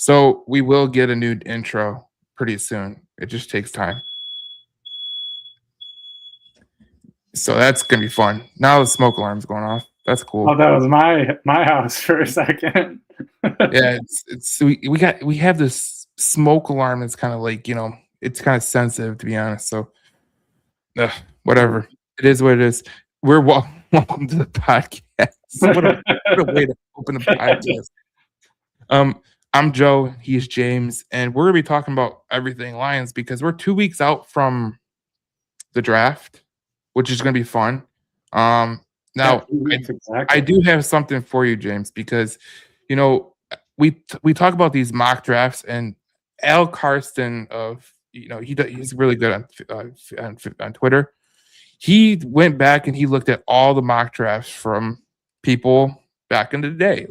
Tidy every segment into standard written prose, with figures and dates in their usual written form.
So we will get a new intro pretty soon. It just takes time. So that's gonna be fun. Now the smoke alarm's going off. That's Oh, cool. that was my house for a second. Yeah, we have this smoke alarm that's kind of like, it's kind of sensitive to be honest. So ugh, Ooh. whatever. It is what it is. We're welcome to the podcast. What a way to open the podcast. Um, I'm Joe, he's James, and we're gonna be talking about everything Lions because we're 2 weeks out from the draft, which is gonna be fun. Um, Yeah, now 2 I weeks I exactly. do have something for you, James, because you know we talk about these mock drafts, and Al Karsten of he's really good on Twitter. He went back and he looked at all the mock drafts from people back in the day,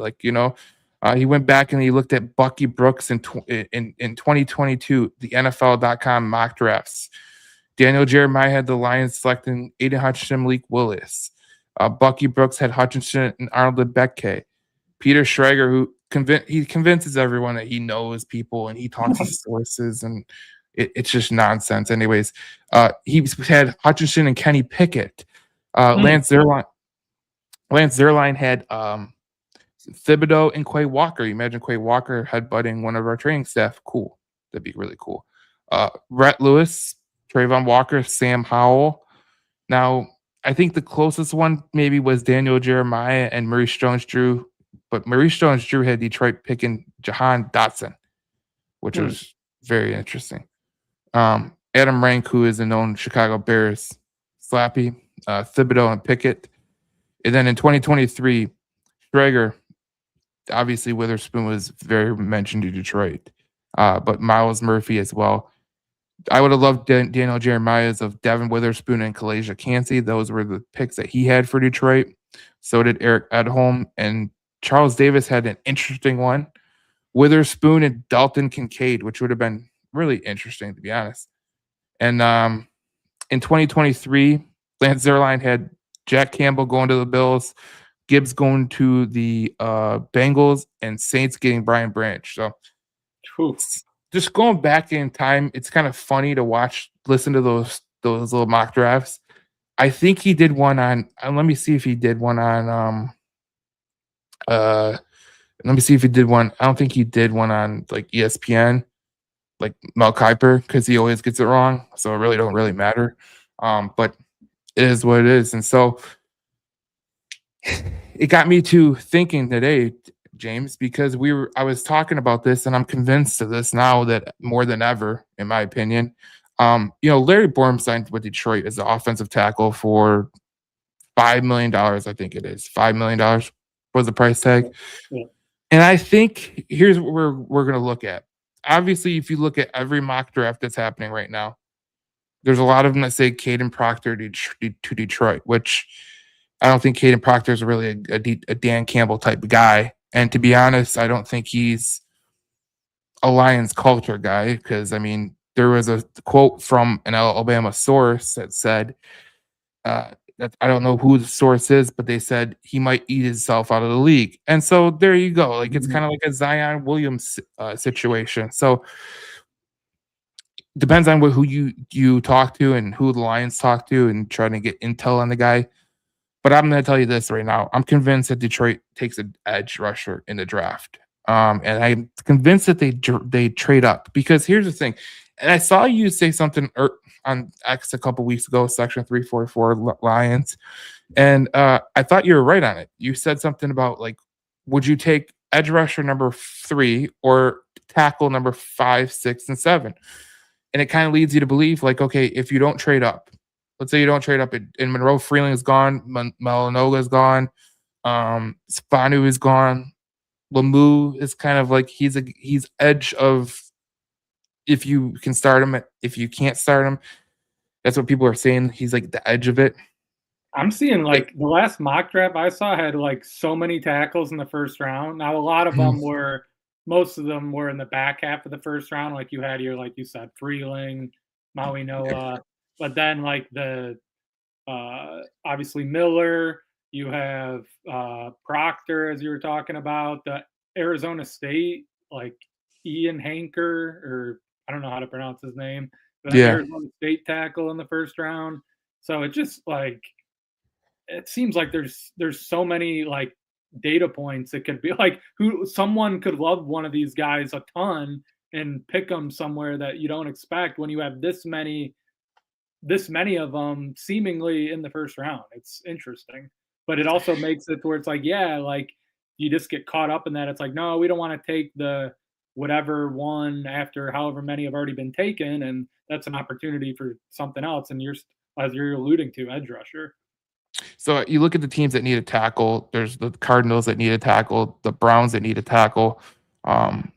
he went back and he looked at Bucky Brooks in 2022, the NFL.com mock drafts. Daniel Jeremiah had the Lions selecting Aiden Hutchinson, Malik Willis. Bucky Brooks had Hutchinson and Arnold Beckett. Peter Schrager, who he convinces everyone that he knows people and he talks to sources, and it's just nonsense. Anyways, he had Hutchinson and Kenny Pickett. Mm, Lance Zierlein had Thibodeau and Quay Walker. You imagine Quay Walker headbutting one of our training staff. Cool. That'd be really cool. Rhett Lewis, Trayvon Walker, Sam Howell. Now, I think the closest one maybe was Daniel Jeremiah and Maurice Jones-Drew, but Maurice Jones-Drew had Detroit picking Jahan Dotson, which mm. was very interesting. Adam Rank, who is a known Chicago Bears slappy, Thibodeau and Pickett. And then in 2023, Schrager, obviously Witherspoon was very mentioned to Detroit, but Miles Murphy as well. I would have loved Daniel Jeremiah's of Devin Witherspoon and Kalasia Cansey. Those were the picks that he had for Detroit. So did Eric Edholm. And Charles Davis had an interesting one. Witherspoon and Dalton Kincaid, which would have been really interesting, to be honest. And in 2023, Lance Zierlein had Jack Campbell going to the Bills, Gibbs going to the Bengals, and Saints getting Brian Branch. So Phew. just going back in time, it's kind of funny to listen to those little mock drafts. I think he did one on. Let me see if he did one on. Uh, Let me see if he did one. I don't think he did one on like ESPN, like Mel Kiper, because he always gets it wrong. So it really don't really matter. But it is what it is, and so it got me to thinking today, James, because I was talking about this, and I'm convinced of this now that more than ever, in my opinion. Larry Borom signed with Detroit as the offensive tackle for $5 million. I think it is $5 million was the price tag. Yeah. And I think here's what we're gonna look at. Obviously, if you look at every mock draft that's happening right now, there's a lot of them that say Caden Proctor to Detroit, which I don't think Caden Proctor is really a Dan Campbell type of guy. And to be honest, I don't think he's a Lions culture guy because, I mean, there was a quote from an Alabama source that said, that I don't know who the source is, but they said he might eat himself out of the league. And so there you go. Like it's Mhm. kind of like a Zion Williams situation. So depends on who you talk to and who the Lions talk to and trying to get intel on the guy. But I'm going to tell you this right now. I'm convinced that Detroit takes an edge rusher in the draft. And I'm convinced that they trade up because here's the thing. And I saw you say something on X a couple weeks ago, section 344 Lions. And I thought you were right on it. You said something about like, would you take edge rusher number 3 or tackle number 5, 6, and 7? And it kind of leads you to believe, like, okay, if you don't trade up, let's say you don't trade up, and Monroe Freeling is gone, Malanoga is gone, Spanu is gone, Lamu is kind of like he's edge of if you can start him, if you can't start him, that's what people are saying. He's like the edge of it. I'm seeing Like, like the last mock draft I saw had like so many tackles in the first round. Now a lot of them were, most of them were in the back half of the first round. Like you had your, like you said, Freeling, Maui Noah, but then like the obviously Miller. You have Proctor, as you were talking about. The Arizona State, like Ian Hanker, or I don't know how to pronounce his name, but an Yeah. Arizona State tackle in the first round. So it just like it seems like there's so many like data points. It could be like who someone could love one of these guys a ton and pick them somewhere that you don't expect when you have this many of them seemingly in the first round. It's interesting, but it also makes it where it's like, yeah, like you just get caught up in that. It's like, no, we don't want to take the whatever one after however many have already been taken, and that's an opportunity for something else. And you're, as you're alluding to, edge rusher. So you look at the teams that need a tackle. There's the Cardinals that need a tackle, the Browns that need a tackle. Um,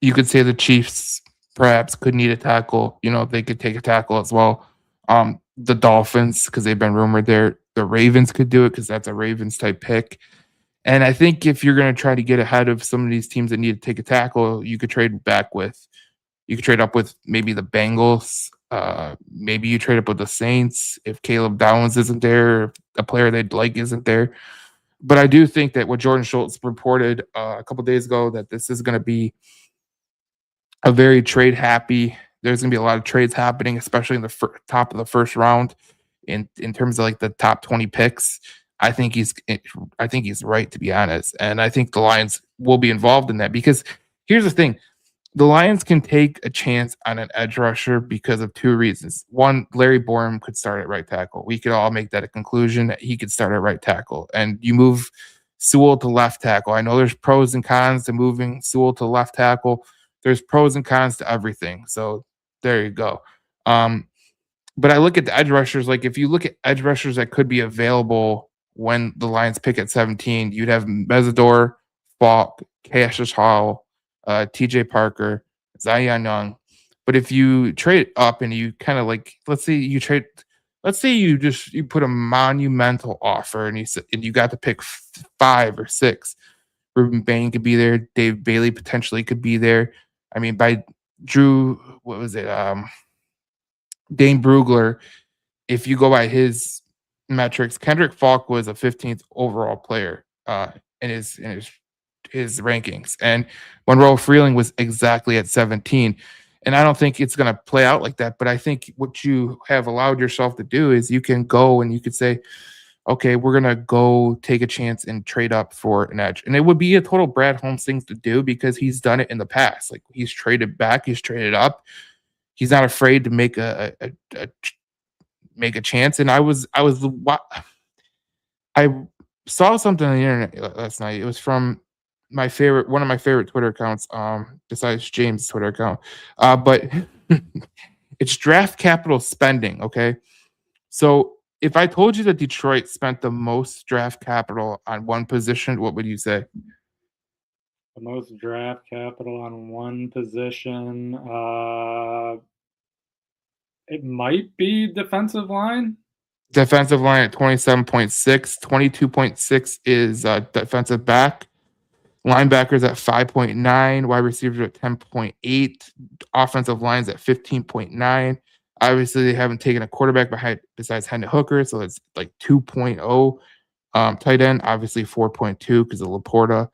you could say the Chiefs perhaps could need a tackle. You know, they could take a tackle as well. The Dolphins, because they've been rumored there. The Ravens could do it because that's a Ravens type pick. And I think if you're going to try to get ahead of some of these teams that need to take a tackle, you could trade up with maybe the Bengals. Maybe you trade up with the Saints if Caleb Downs isn't there, if a player they'd like isn't there. But I do think that what Jordan Schultz reported a couple days ago that this is going to be a very trade happy. There's going to be a lot of trades happening, especially in the top of the first round, in terms of like the top 20 picks. I think he's I think he's right, to be honest, and I think the Lions will be involved in that because here's the thing: the Lions can take a chance on an edge rusher because of two reasons. One, Larry Borum could start at right tackle. We could all make that a conclusion that he could start at right tackle. And you move Sewell to left tackle. I know there's pros and cons to moving Sewell to left tackle. There's pros and cons to everything. So there you go. Um, but I look at the edge rushers. Like if you look at edge rushers that could be available when the Lions pick at 17, you'd have Mesidor, Falk, Cassius Hall, TJ Parker, Zion Young. But if you trade up and you kind of like, let's say you put a monumental offer and and you got to pick 5 or 6. Ruben Bain could be there. Dave Bailey potentially could be there. I mean, by Drew, what was it? Dane Brugler, if you go by his metrics, Kendrick Falk was a 15th overall player in his rankings, and Monroe Freeling was exactly at 17. And I don't think it's going to play out like that. But I think what you have allowed yourself to do is you can go and you could say, okay, we're going to go take a chance and trade up for an edge. And it would be a total Brad Holmes thing to do because he's done it in the past. Like he's traded back, he's traded up. He's not afraid to make a chance. And I saw something on the internet last night. It was from one of my favorite Twitter accounts, besides James' Twitter account. But it's draft capital spending. Okay, so if I told you that Detroit spent the most draft capital on one position, what would you say? The most draft capital on one position. It might be defensive line. Defensive line at 27.6, 22.6 is defensive back. Linebackers at 5.9, wide receivers at 10.8, offensive lines at 15.9. Obviously, they haven't taken a quarterback besides Hendon Hooker, so it's like 2.0. Tight end, obviously 4.2 because of Laporta.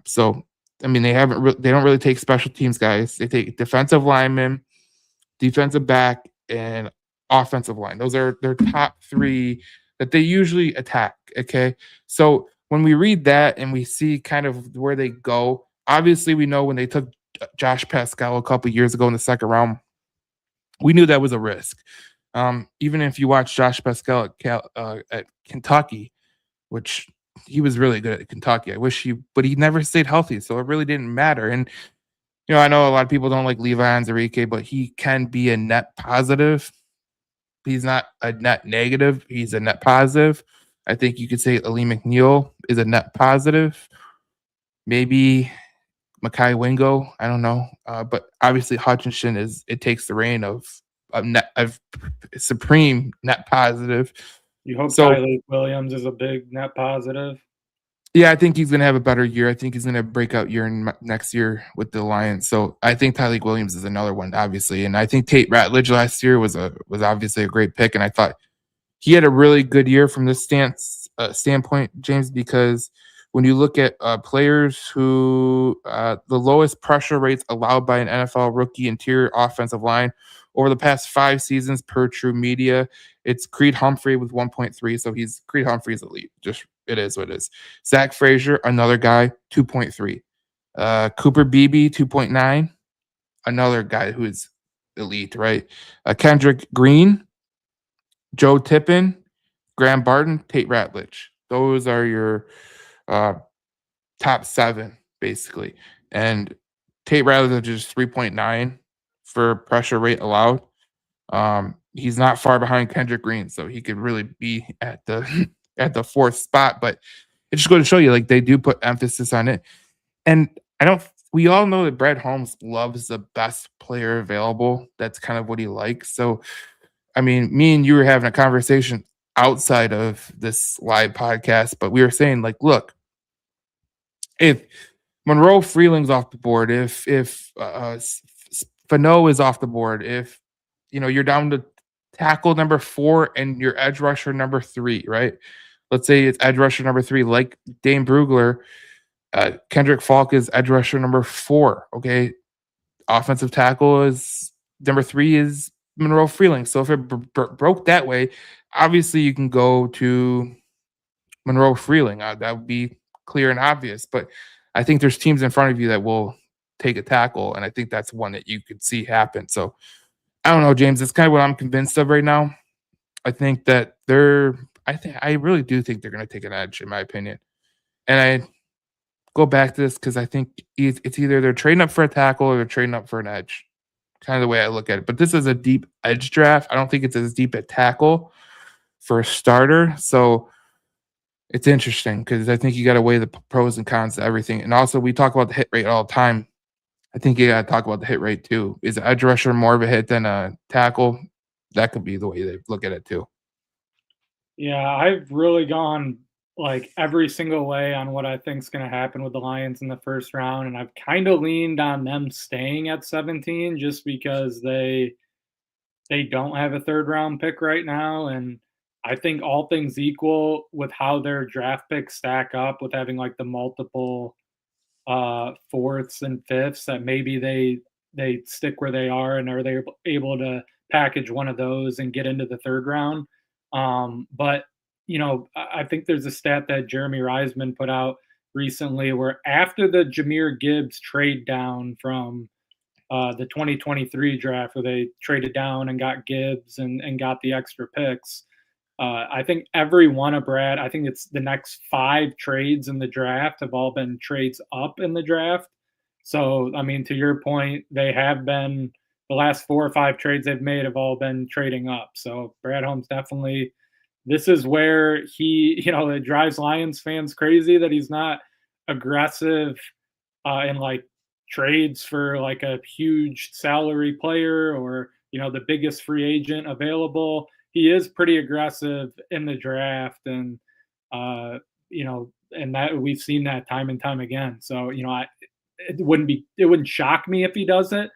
So, I mean, they don't really take special teams guys. They take defensive linemen, defensive back, and offensive line. Those are their top 3 that they usually attack. Okay, so when we read that and we see kind of where they go, obviously we know when they took Josh Pascal a couple years ago in the second round, we knew that was a risk. Even if you watch Josh Pascal at Kentucky, which he was really good at Kentucky. But he never stayed healthy, so it really didn't matter. And I know a lot of people don't like Levi Onwuzurike, but he can be a net positive. He's not a net negative. He's a net positive. I think you could say Ali McNeil is a net positive. Maybe Makai Wingo. I don't know. But obviously Hutchinson it takes the reign of supreme net positive. You hope So Tyler Williams is a big net positive. yeah, I think he's gonna have a better year. I think he's gonna have a breakout year next year with the Lions. So I think Tyreek Williams is another one, obviously, and I think Tate Ratledge last year was obviously a great pick, and I thought he had a really good year from this standpoint, James, because when you look at players who the lowest pressure rates allowed by an NFL rookie interior offensive line over the past 5 seasons per True Media, it's Creed Humphrey with 1.3. So he's Creed Humphrey's elite. Just it is what it is. Zach Frazier, another guy, 2.3. Cooper Beebe, 2.9. Another guy who is elite, right? Kendrick Green, Joe Tippin, Graham Barton, Tate Ratledge. Those are your uh, top 7, basically. And Tate Ratledge is 3.9 for pressure rate allowed. He's not far behind Kendrick Green, so he could really be at the at the 4th spot. But it just goes to show you, like, they do put emphasis on it. And I don't. We all know that Brad Holmes loves the best player available. That's kind of what he likes. So, I mean, me and you were having a conversation outside of this live podcast, but we were saying, like, look, if Monroe Freeling's off the board, if Fano is off the board, if you're down to tackle number 4 and your edge rusher number 3, right? Let's say it's edge rusher number 3, like Dane Brugler. Kendrick Falk is edge rusher number 4. Okay, offensive tackle is number 3 is Monroe Freeling. So if it broke that way, obviously you can go to Monroe Freeling. That would be clear and obvious. But I think there's teams in front of you that will take a tackle, and I think that's one that you could see happen. So I don't know, James. That's kind of what I'm convinced of right now. I think that I really do think they're going to take an edge, in my opinion. And I go back to this because I think it's either they're trading up for a tackle or they're trading up for an edge. Kind of the way I look at it. But this is a deep edge draft. I don't think it's as deep at tackle for a starter. So it's interesting because I think you got to weigh the pros and cons to everything. And also, we talk about the hit rate all the time. I think you got to talk about the hit rate too. Is an edge rusher more of a hit than a tackle? That could be the way they look at it too. Yeah, I've really gone like every single way on what I think is going to happen with the Lions in the first round, and I've kind of leaned on them staying at 17 just because they don't have a third round pick right now, and I think all things equal with how their draft picks stack up with having like the multiple fourths and fifths that maybe they stick where they are and are they able to package one of those and get into the third round. But I think there's a stat that Jeremy Reisman put out recently where after the Jahmyr Gibbs trade down from the 2023 draft, where they traded down and got Gibbs and got the extra picks. I think every one of Brad, I think it's the next 5 trades in the draft have all been trades up in the draft. So, I mean, to your point, they have been the last 4 or 5 trades they've made have all been trading up. So, Brad Holmes definitely, this is where he, it drives Lions fans crazy that he's not aggressive in like trades for like a huge salary player or, the biggest free agent available. He is pretty aggressive in the draft and and that we've seen that time and time again. So, it wouldn't shock me if he does it.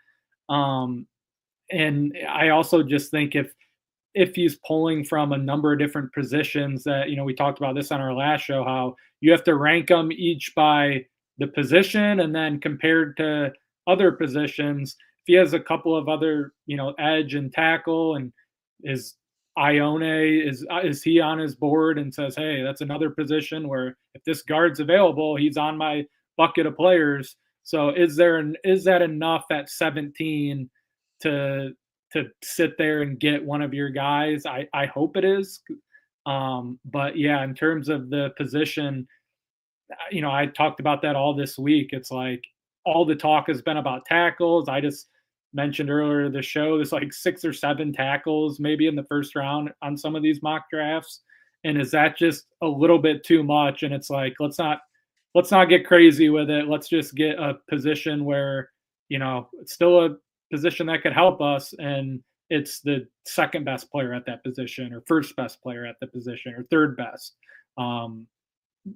And I also just think if he's pulling from a number of different positions that, we talked about this on our last show, how you have to rank them each by the position and then compared to other positions. If he has a couple of other, edge and tackle and is Ione, is he on his board and says, hey, that's another position where if this guard's available, he's on my bucket of players. So is that enough at 17 to sit there and get one of your guys? I hope it is. But yeah, in terms of the position, I talked about that all this week. It's like all the talk has been about tackles. I just mentioned earlier the show, there's like 6 or 7 tackles maybe in the first round on some of these mock drafts. And is that just a little bit too much? And it's like, let's not get crazy with it. Let's just get a position where, it's still a position that could help us. And it's the second best player at that position or first best player at the position or third best.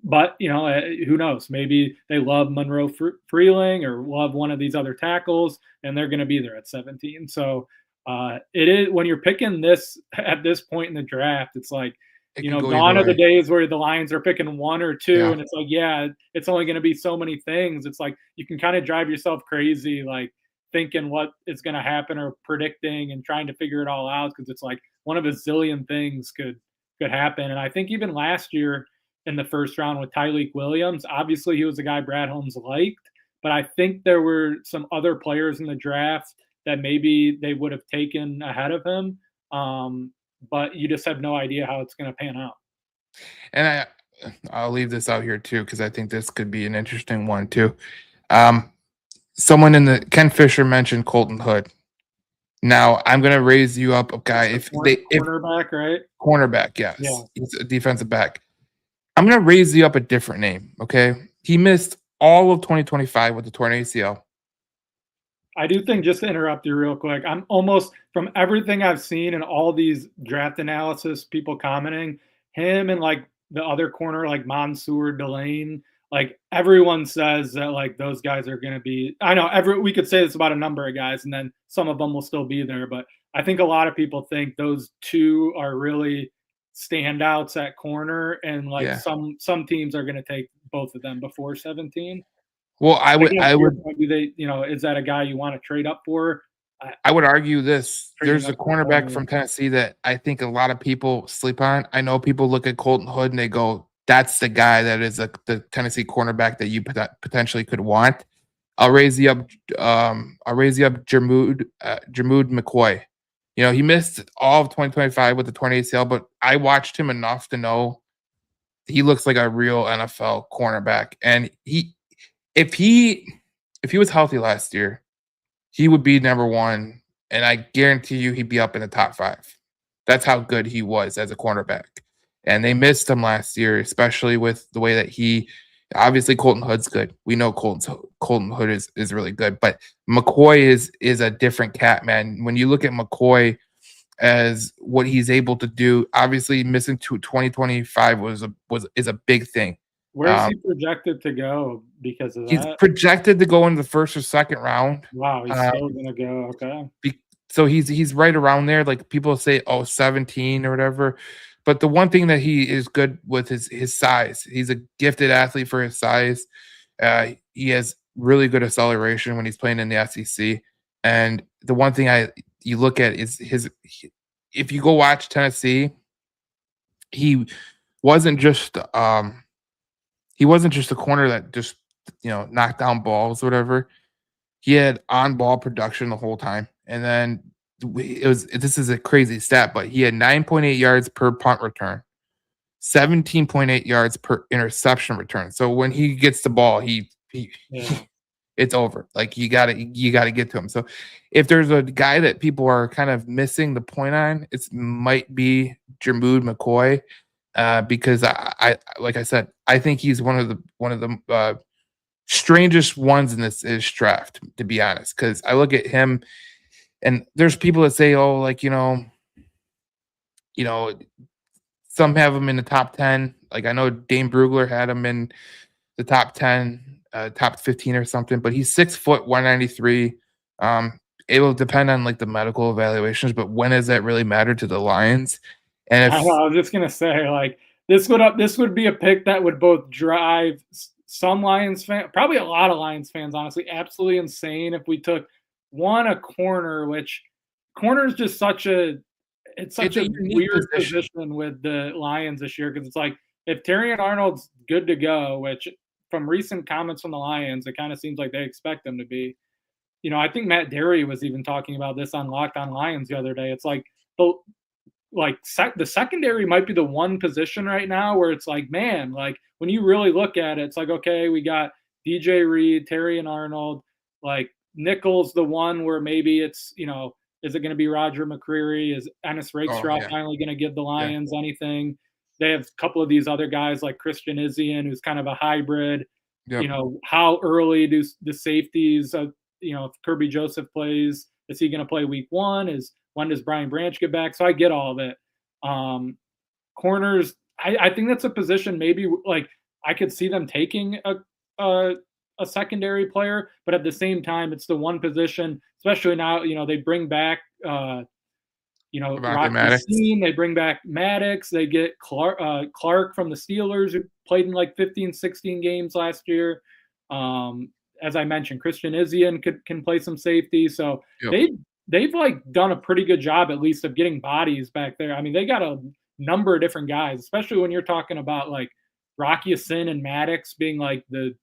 But who knows? Maybe they love Monroe Freeling or love one of these other tackles, and they're going to be there at 17. So it is when you're picking this at this point in the draft. It's like It could go either Gone are the way. days where the Lions are picking one or two, Yeah. and it's like, yeah, it's only going to be so many things. It's like you can kind of drive yourself crazy, like thinking what is going to happen or predicting and trying to figure it all out because it's like one of a zillion things could happen. And I think even last year in the first round with Tyleek Williams, obviously he was a guy Brad Holmes liked, but I think there were some other players in the draft that maybe they would have taken ahead of him. But you just have no idea how it's going to pan out. And I'll leave this out here too because I think this could be an interesting one too. Um, someone in the Ken Fisher mentioned Colton Hood. Now I'm gonna raise you up a guy That's the if they if cornerback, right? cornerback, Yeah. yes, he's a defensive back. I'm gonna raise you up a different name. Okay, he missed all of 2025 with the torn ACL. I do think, just to interrupt you real quick, I'm almost from everything I've seen and all these draft analysis people commenting, him and like the other corner, like Mansour Delane, like everyone says that like those guys are going to be. I know we could say this about a number of guys, and then some of them will still be there, but I think a lot of people think those two are really standouts at corner, and like Yeah. some teams are going to take both of them before 17. Well, I guess I to your would point, do they, is that a guy you want to trade up for? I, I would argue this. Trading There's a up for cornerback corner. from Tennessee that I think a lot of people sleep on. I know people look at Colton Hood and they go, "That's the guy that is the Tennessee cornerback that you potentially could want." I'll raise you up. I'll raise you up, Jermood McCoy. You know, he missed all of 2025 with the torn ACL, but I watched him enough to know he looks like a real NFL cornerback. And if he, if he was healthy last year, he would be number one, and I guarantee you he'd be up in the top 5. That's how good he was as a cornerback. And they missed him last year, especially with the way that he obviously Colton Hood's good. We know Colton Hood is really good, but McCoy is a different cat, man. When you look at McCoy as what he's able to do, obviously missing to 2025 was is a big thing. Where's Um, he projected to go because of he's that? projected to go in the first or second round. Wow, he's Uh, still gonna go. Okay. so he's right around there. Like people say, oh, 17 or whatever. But the one thing that he is good with is his size. He's a gifted athlete for his size. He has really good acceleration when he's playing in the SEC. And the one thing you look at is if you go watch Tennessee, he wasn't just he wasn't just a corner that just knocked down balls or whatever. He had on ball production the whole time. And then this is a crazy stat, but he had 9.8 yards per punt return, 17.8 yards per interception return. So when he gets the ball, Yeah. it's over. Like you gotta get to him. So if there's a guy that people are kind of missing the point on, it might be Jermood McCoy. Because I like I said, I think he's one of the strangest ones in this is draft, to be honest. Because I look at him, and there's people that say, "Oh, like you know, some have him in the top 10." Like I know Dane Brugler had him in the top 10, top 15 or something. But he's 6 foot 193. It will depend on like the medical evaluations, but when does that really matter to the Lions? And I know, if I was just gonna say, like, this would be a pick that would both drive some Lions fan, probably a lot of Lions fans, honestly, absolutely insane if we took a corner, which corner is just such it's a a unique weird position. position with the Lions this year because it's like if Terry and Arnold's good to go, which from recent comments from the Lions, it kind of seems like they expect them to be. I think Matt Derry was even talking about this on Locked On Lions the other day. It's like the the secondary might be the one position right now where it's like, man, like when you really look at it, it's like, okay, we got DJ Reed, Terry and Arnold, like Nichols, the one where maybe it's, is it going to be Roger McCreary? Is Ennis Oh Rakestraw yeah, finally going to give the yeah, Lions anything? They have a couple of these other guys like Christian Izzian, who's kind of a hybrid. yep. How early do the safeties, if Kirby Joseph plays, is he going to play week one? When does Brian Branch get back? So I get all of it. Um, Corners, I think that's a position maybe like I could see them taking a a secondary player, but at the same time, it's the one position, especially now, they bring back Devontae Rocky Maddox. Scene. They bring back Maddox. They get Clark from the Steelers, who played in like 15, 16 games last year. Um, as I mentioned, Christian Izien can play some safety. So Yep. they've like done a pretty good job at least of getting bodies back there. I mean, they got a number of different guys, especially when you're talking about like Rocky Sin and Maddox being like the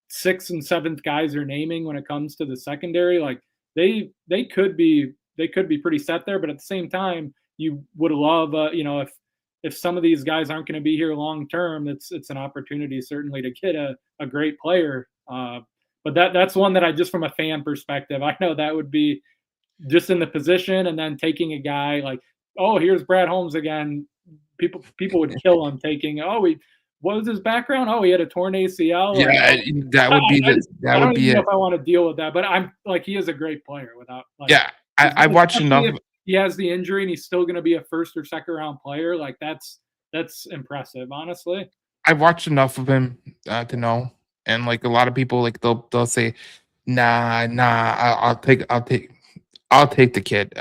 sixth and seventh guys are naming when it comes to the secondary. Like they could be pretty set there, but at the same time, you would love if some of these guys aren't going to be here long term, it's an opportunity certainly to get a great player. But that's one that I just from a fan perspective, I know that would be just in the position, and then taking a guy like, oh, here's Brad Holmes again. People would kill him taking. Oh, what was his background? Oh, he had a torn ACL. Like, Yeah, oh, that would be I that would don't even be know it. if I want to deal with that. But I'm like, he is a great player without like, Yeah, I watched especially enough. if he has the injury and he's still going to be a first or second round player. Like that's impressive, honestly. I watched enough of him to know, and like a lot of people, like they'll say, "Nah, nah, I'll take the kid."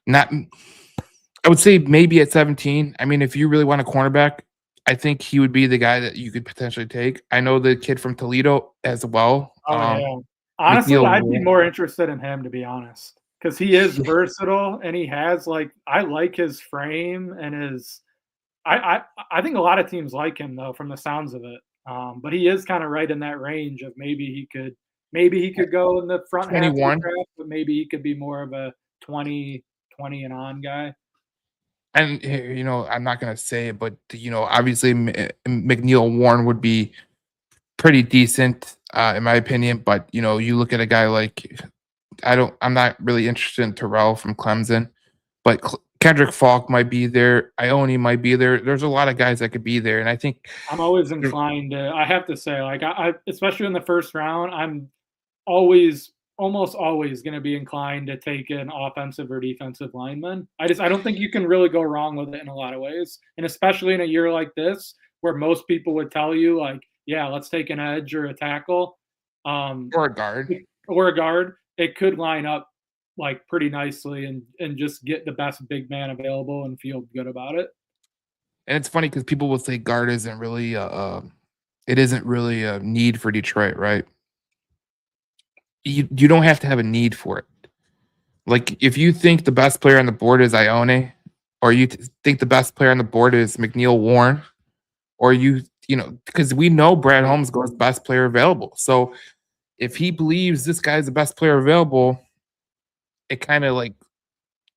Not, I would say maybe at 17. I mean, if you really want a cornerback, I think he would be the guy that you could potentially take. I know the kid from Toledo as well. Oh yeah. Honestly, McNeil I'd be Warren. more interested in him to be honest, because he is versatile and he has like I like his frame and his. I think a lot of teams like him though, from the sounds of it. But he is kind of right in that range of maybe he could go in the front half of the 21. draft, but maybe he could be more of a 20 and on guy. And I'm not gonna say it, but obviously McNeil Warren would be pretty decent, in my opinion. But you look at a guy like I'm not really interested in Terrell from Clemson, but Kendrick Falk might be there. Ione might be there. There's a lot of guys that could be there, and I think I'm always there's inclined to. I have to say, like I especially in the first round, I'm always almost always going to be inclined to take an offensive or defensive lineman. I don't think you can really go wrong with it in a lot of ways, and especially in a year like this where most people would tell you like, yeah, let's take an edge or a tackle, um, or a guard. or a guard. It could line up like pretty nicely and just get the best big man available and feel good about it. And it's funny because people will say guard isn't really it isn't really a need for Detroit, right? You don't have to have a need for it. Like if you think the best player on the board is Ione, or you think the best player on the board is McNeil Warren, or because we know Brad Holmes goes best player available. So if he believes this guy's the best player available, it kind of like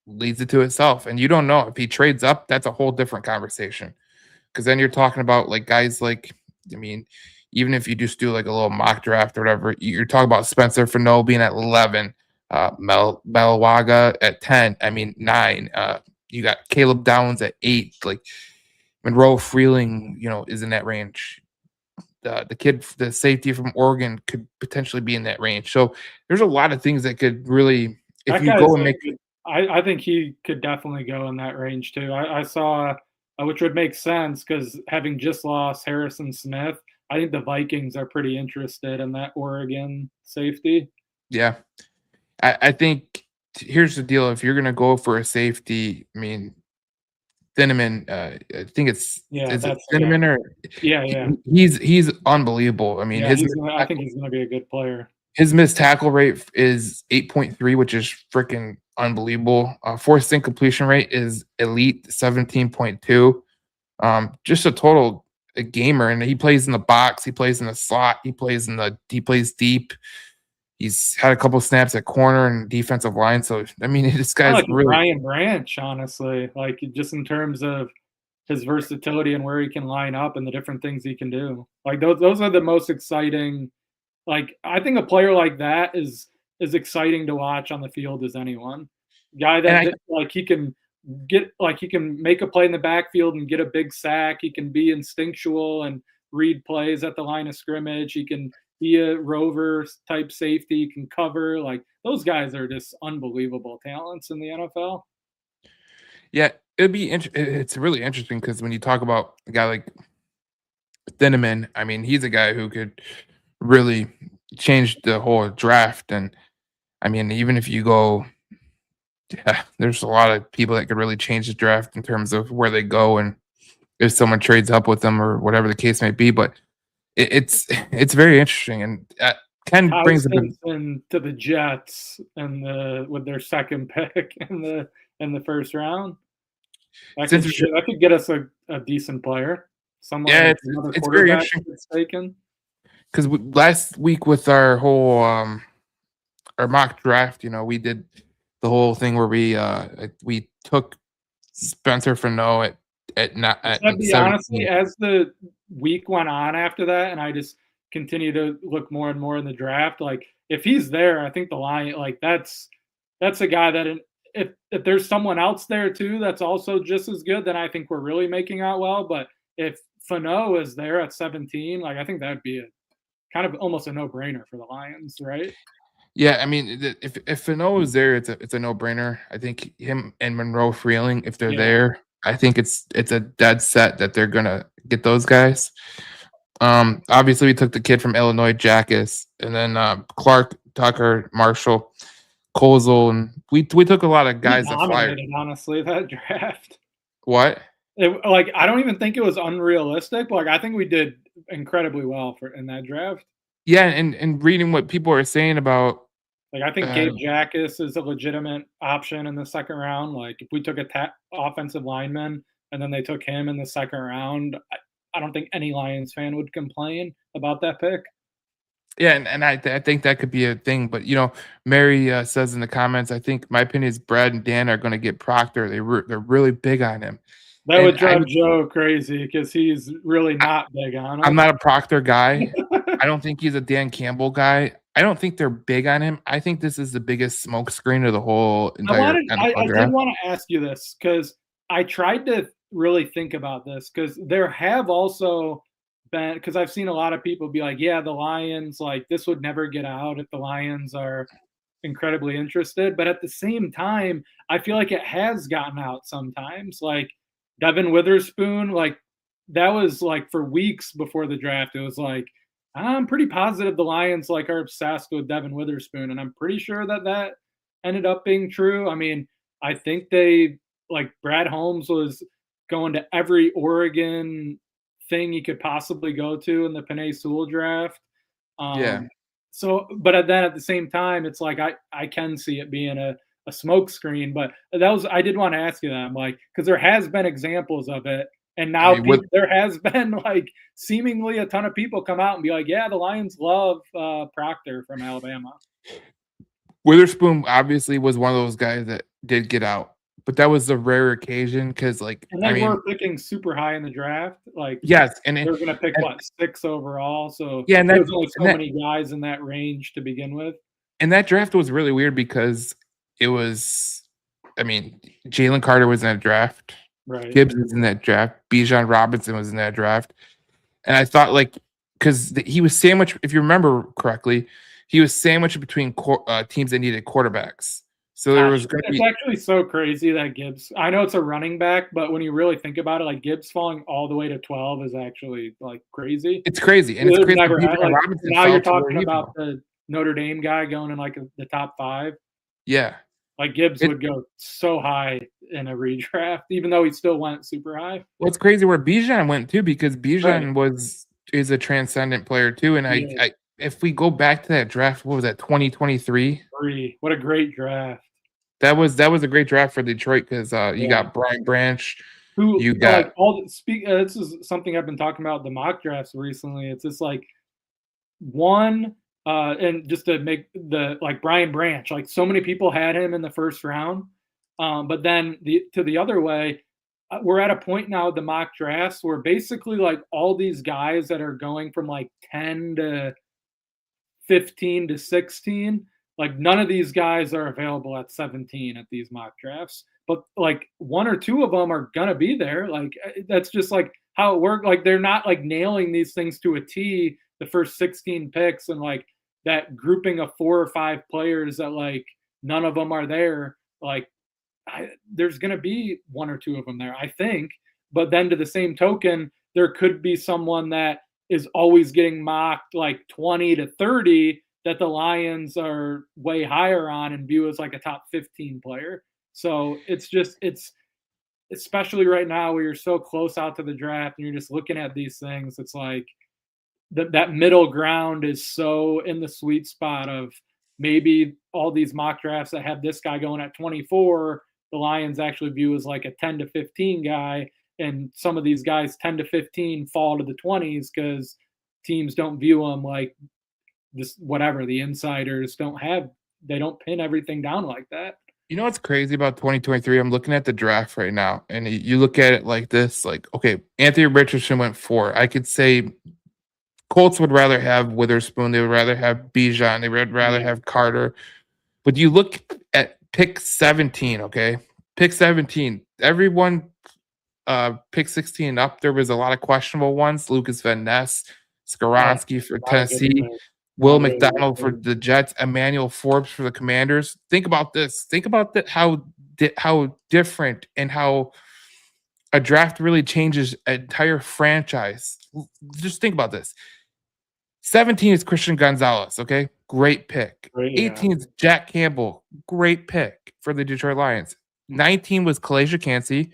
leads it to itself. And you don't know if he trades up, that's a whole different conversation. Because then you're talking about like guys like, I mean, even if you just do like a little mock draft or whatever, you're talking about Spencer Fano being at 11, Melawaga at 10. I mean, 9. You got Caleb Downs at 8. Like Monroe Freeling, is in that range. The kid, the safety from Oregon, could potentially be in that range. So there's a lot of things that could really, if That you guy's go and a make, good I think he could definitely go in that range too. I saw, which would make sense because having just lost Harrison Smith, I think the Vikings are pretty interested in that Oregon safety. yeah, I think here's the deal. If you're gonna go for a safety, I mean, Cinnamon, I think Yeah, is it that's the guy. Cinnamon or Yeah, yeah. he's unbelievable. I mean, Yeah, I think he's gonna be a good player. his missed tackle rate is 8.3, which is freaking unbelievable. Forced incompletion rate is elite 17.2. Just a total a gamer, and he plays in the box, he plays in the slot, he plays deep. He's had a couple snaps at corner and defensive line. So I mean, this Kinda guy's like a really. Brian Branch, honestly, like, just in terms of his versatility and where he can line up and the different things he can do. Like, those are the most exciting. Like, I think a player like that is as exciting to watch on the field as anyone. Guy And that like, he can make a play in the backfield and get a big sack, he can be instinctual and read plays at the line of scrimmage, he can be a rover type safety, he can cover, like, those guys are just unbelievable talents in the NFL. Yeah, it's really interesting because when you talk about a guy like Cinnamon, I mean, he's a guy who could really change the whole draft. And I mean, even if you go Yeah, there's a lot of people that could really change the draft in terms of where they go and if someone trades up with them or whatever the case may be. But it's very interesting, and Ken Ty brings up a Simpson to the Jets and with their second pick in the first round. since it's That could get us a decent player. Someone yeah, like it's another it's very quarterback interesting that's taken. because last week with our whole our mock draft, we did the whole thing where we took Spencer Fano at I'd be honestly, 17. as the week went on after that, and I just continue to look more and more in the draft, like if he's there, I think the Lion like that's a guy that if there's someone else there too that's also just as good, then I think we're really making out well. But if Fano is there at 17, like I think that'd be a kind of almost a no-brainer for the Lions, right? Yeah, I mean, if Fano is there, it's a no brainer. I think him and Monroe Freeling, if they're Yeah. there, I think it's a dead set that they're gonna get those guys. Obviously, we took the kid from Illinois, Jackus, and then Clark, Tucker, Marshall, Kozel, and we took a lot of We guys that fly. dominated, honestly, that draft. What? Like, I don't even think it was unrealistic. Like, I think we did incredibly well for in that draft. Yeah, and reading what people are saying about, Like, I think uh, Gabe Jackus is a legitimate option in the second round. Like, if we took a offensive lineman and then they took him in the second round, I don't think any Lions fan would complain about that pick. yeah, and I think that could be a thing. But Mary says in the comments, I think my opinion is Brad and Dan are going to get Proctor. They're really big on him, That would and drive Joe crazy because he's really not big on I'm him. not a Proctor guy. I don't think he's a Dan Campbell guy. I don't think they're big on him. I think this is the biggest smokescreen of the whole entire NFL I did draft. wanna ask you this because I tried to really think about this because there have also been because I've seen a lot of people be like, "Yeah, the Lions, like, this would never get out if the Lions are incredibly interested," but at the same time, I feel like it has gotten out sometimes, like, Devin Witherspoon, like, that was, like, for weeks before the draft, it was like, "I'm pretty positive the Lions, like, are obsessed with Devin Witherspoon," and I'm pretty sure that that ended up being true. I mean, I think they like Brad Holmes was going to every Oregon thing he could possibly go to in the Panay Sewell draft. Yeah, Um, but then at the same time, it's like I can see it being a smoke screen. But that was I did want to ask you that. I'm like, because there has been examples of it, and I now mean, with there has been like seemingly a ton of people come out and be like, yeah, the Lions love Proctor from Alabama. Witherspoon obviously was one of those guys that did get out, but that was a rare occasion because, And I they mean, were picking super high in the draft, like, yes, and they were gonna pick, and what, 6 overall, so yeah, and there that was only and so that many guys in that range to begin with. and that draft was really weird because it was, I mean, Jalen Carter was in that draft, Right. Gibbs was in that draft, Bijan Robinson was in that draft. And I thought, like, because he was sandwiched, if you remember correctly, he was sandwiched between teams that needed quarterbacks. So there Gosh, was going to it's be, actually so crazy that Gibbs I know it's a running back, but when you really think about it, like, Gibbs falling all the way to 12 is actually, like, crazy. it's crazy. And It it's would crazy that never Bijan like, Robinson now fell you're to where talking he about fell. the Notre Dame guy going in, like, the top 5. Yeah. Like, Gibbs It, would go so high in a redraft, even though he still went super high. well, it's crazy where Bijan went too, because Right. Bijan is a transcendent player too. And He is. if we go back to that draft, what was that, 2023? What a great draft. That was a great draft for Detroit because you Yeah. got Brian Branch, Who you like got all the speak this is something I've been talking about the mock drafts recently. It's just like one and just to make the like Brian Branch, like so many people had him in the first round. But then the other way, we're at a point now with the mock drafts where basically like all these guys that are going from like 10 to 15 to 16. Like none of these guys are available at 17 at these mock drafts, but like one or two of them are gonna be there. Like that's just like how it worked. Like they're not like nailing these things to a T the first 16 picks and like that grouping of 4 or 5 players that like none of them are there. Like there's going to be one or two of them there, I think. But then to the same token, there could be someone that is always getting mocked like 20 to 30 that the Lions are way higher on and view as like a top 15 player. So it's especially right now where you're so close out to the draft and you're just looking at these things. It's like that middle ground is so in the sweet spot of maybe all these mock drafts that have this guy going at 24, the Lions actually view as like a 10 to 15 guy. And some of these guys 10 to 15 fall to the 20s because teams don't view them like this, whatever. The insiders they don't pin everything down like that. You know what's crazy about 2023? I'm looking at the draft right now, and you look at it like this, like, okay, Anthony Richardson went 4. I could say Colts would rather have Witherspoon, they would rather have Bijan, they would rather Yeah. have Carter. But you look at pick 17, okay? Pick 17. Everyone pick 16 up, there was a lot of questionable ones. Lucas Van Ness, Oh, Skaronski for not a good Tennessee, pick. Will Not really a McDonald for good pick. the Jets, Emmanuel Forbes for the Commanders. Think about this. Think about that. How different and how a draft really changes an entire franchise. Just think about this. 17 is Christian Gonzalez. Okay, great pick. Right, yeah. 18 is Jack Campbell. Great pick for the Detroit Lions. 19 was Kalasia Cansey.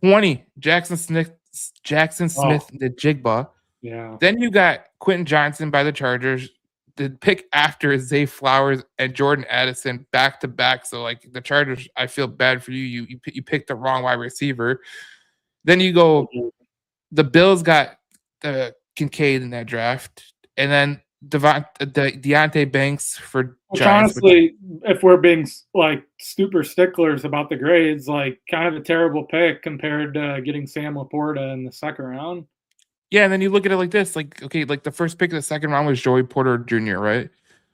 20 Jackson Oh, Smith the Jigba. yeah. Then you got Quentin Johnson by the Chargers. The pick after is Zay Flowers and Jordan Addison back to back. So like the Chargers, I feel bad for you. You picked the wrong wide receiver. Then you go. The Bills got the Kincaid in that draft, and then Deontay Banks for Which Giants. honestly, if we're being like super sticklers about the grades, like kind of a terrible pick compared to getting Sam Laporta in the second round. Yeah, and then you look at it like this, like, okay, like the first pick of the second round was Joey Porter Jr., right?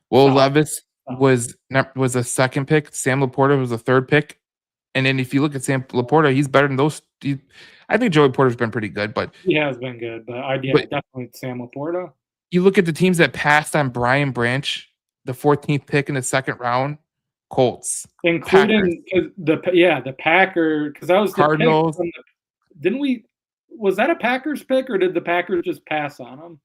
Will Solid, Levis solid. was a second pick. Sam Laporta was a third pick. And then if you look at Sam Laporta, he's better than those. I think Joey Porter's been pretty good, He has been good, but but definitely Sam Laporta. you look at the teams that passed on Brian Branch, the 14th pick in the second round, Colts, Packers, Including the Packer, because that was the pick Cardinals. from the didn't we was that a Packers pick or did the Packers just pass on him?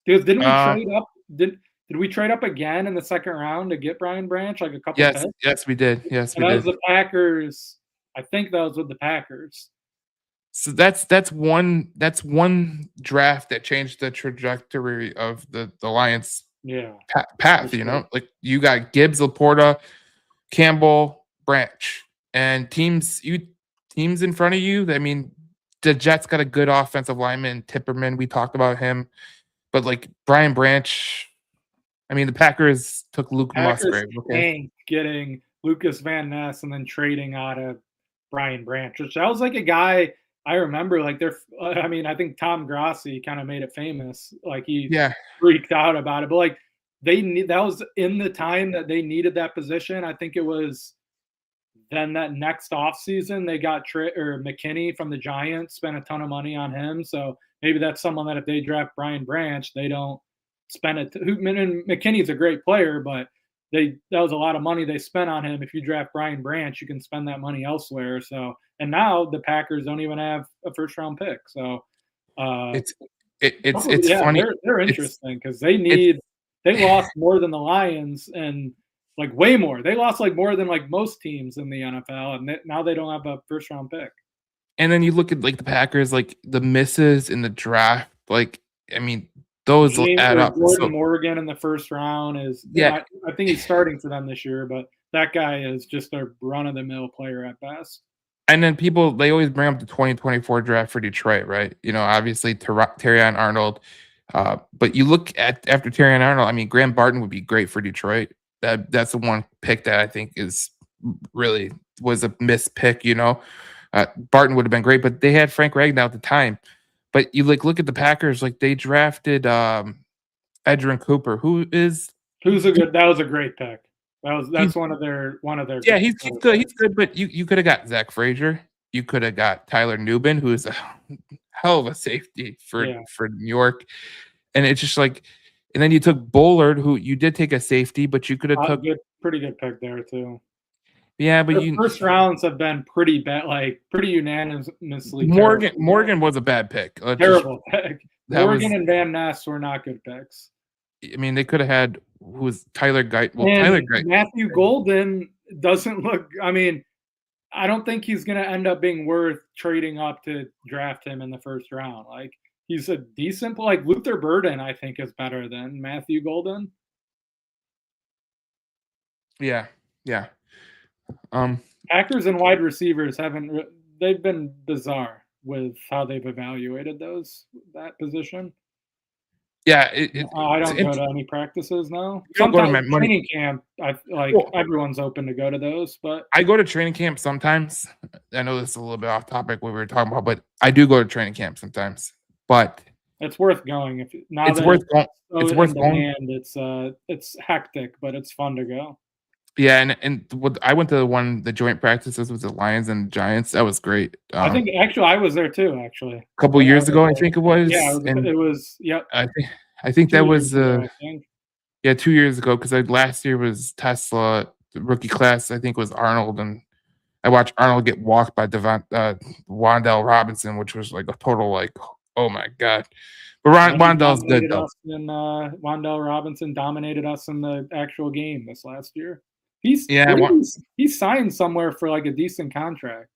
Because didn't we Uh, trade up did we trade up again in the second round to get Brian Branch, like a couple yes, picks? yes, we did. Yes, And we that was did. the Packers. I think that was with the Packers. So that's one draft that changed the trajectory of the Lions Yeah, for path. sure. Like you got Gibbs, Laporta, Campbell, Branch, and teams in front of you. I mean, the Jets got a good offensive lineman, Tipperman. We talked about him, but like Brian Branch. I mean, the Packers took Luke Packers Musgrave. Okay, tanked getting Lucas Van Ness and then trading out of Brian Branch, which that was like a guy I remember. Like I mean, I think Tom Grossi kind of made it famous. Like he yeah, freaked out about it, but like that was in the time that they needed that position. I think it was then that next offseason they got McKinney from the Giants, spent a ton of money on him. So maybe that's someone that if they draft Brian Branch, they don't spend it. And McKinney's a great player, but that was a lot of money they spent on him. If you draft Brian Branch, you can spend that money elsewhere. So and now the Packers don't even have a first round pick. So it's it's yeah, funny. they're It's interesting because it's they lost more than the Lions and like way more. They lost like more than like most teams in the NFL, and now they don't have a first round pick. And then you look at like the Packers, like the misses in the draft. Like, I mean, those will add up. Jordan So Morgan in the first round is yeah, I think he's starting for them this year, but that guy is just a run of the mill player at best. and then people they always bring up the 2024 draft for Detroit, right? Obviously Terrion Arnold. But you look at after Terrion Arnold, I mean, Graham Barton would be great for Detroit. That's the one pick that I think is really was a missed pick. Barton would have been great, but they had Frank Ragnow at the time. But you look at the Packers, like they drafted Edgerrin Cooper, who is That was a great pick. he's That's one of their yeah, good he's good. He's good, but you could have got Zach Frazier. You could have got Tyler Nubin, who is a hell of a safety Yeah, for New York. And it's just like, and then you took Bullard, who you did take a safety, but you could have took pretty good pick there too. yeah, but Their you first rounds have been pretty bad, like pretty unanimously terrible. Morgan was a bad pick. Terrible pick. That was Morgan and Van Ness were not good picks. I mean, they could have had who was Tyler Guyton. Well, And Tyler Guyton. Matthew Golden doesn't look. I mean, I don't think he's gonna end up being worth trading up to draft him in the first round. Like he's a decent, like Luther Burden, I think is better than Matthew Golden. Yeah, yeah. Um, Packers and wide receivers they've been bizarre with how they've evaluated that position. yeah. I don't go It's to any practices now. you don't go to Sometimes my money. training camp, I like Well, everyone's open to go to those, but I go to training camp sometimes. I know this is a little bit off topic what we were talking about, but I do go to training camp sometimes. But it's worth going if now it's that worth it's going. so It's in worth going. demand. It's hectic, but it's fun to go. Yeah, and what I went to the joint practices with the Lions and Giants. That was great. I think actually I was there too. Actually, A couple I years was ago, I there. think it Yeah, was, and it was. Yep, I think I think that 2 years was ago. I think. yeah 2 years ago because last year was Tesla. The rookie class I think was Arnold, and I watched Arnold get walked by Wandell Robinson, which was like a total like oh my god. But And he Wandell's good dominated though. us in Wandell Robinson dominated us in the actual game this last year. He's Yeah, where did he signed somewhere for like a decent contract.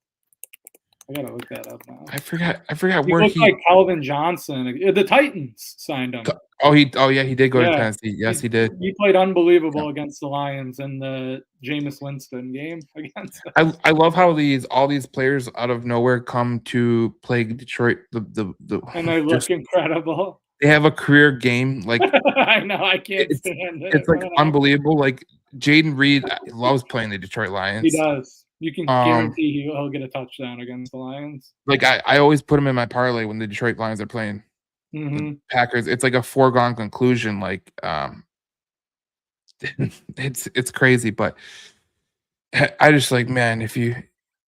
I gotta look that up now. I forgot He where looked like Calvin Johnson. The Titans signed him. oh yeah he did go to Yeah, Tennessee. Yes, he did. he played Yeah. unbelievable against the Lions in the Jameis Winston game against us. I love how all these players out of nowhere come to play Detroit. The And they look just incredible. they have a career game like I know, I can't it's stand it it's like when it happens. unbelievable. Like Jaden Reed loves playing the Detroit He Lions. does. You can Um, guarantee he'll get a touchdown against the Lions. like I always put him in my parlay when the Detroit Lions are playing the Mhm. Packers. It's like a foregone conclusion. Like it's crazy, but I just like man, if you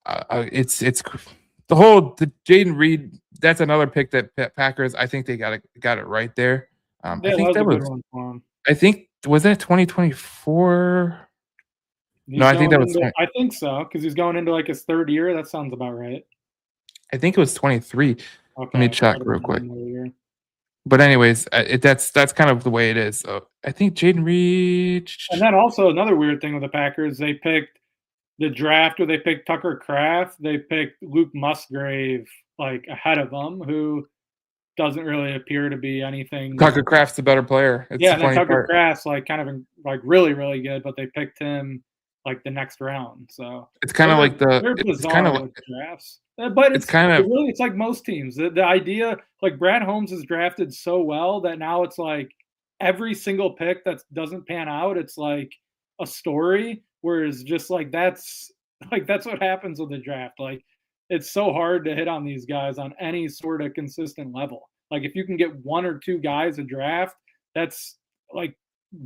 the Jaden Reed. That's another pick that Packers. I think they got it right there. I Yeah, that think was a that good was. one for him. I think was that 2024. No, He's I think that going was into 20. I think so, because he's going into, like, his 3rd year, that sounds about right. I think it was 23. Let me Okay, check might have real been quick. another year. But anyways, that's kind of the way it is. So I think Jaden Reed. And then also another weird thing with the Packers, they picked the draft where they picked Tucker Kraft, they picked Luke Musgrave, like, ahead of him, who doesn't really appear to be anything. Tucker Kraft's the better player. It's Yeah, the and then funny Tucker part. Kraft's, like, kind of, like, really, really good, but they picked him, like, the next round, so It's kind of like they're it's kind bizarre of with drafts. But it's kind of it's like most teams. The idea, like, Brad Holmes is drafted so well that now it's like every single pick that doesn't pan out, it's like a story, whereas just, that's what happens with the draft, like, it's so hard to hit on these guys on any sorta consistent level. Like, if you can get 1 or 2 guys a draft, that's, like,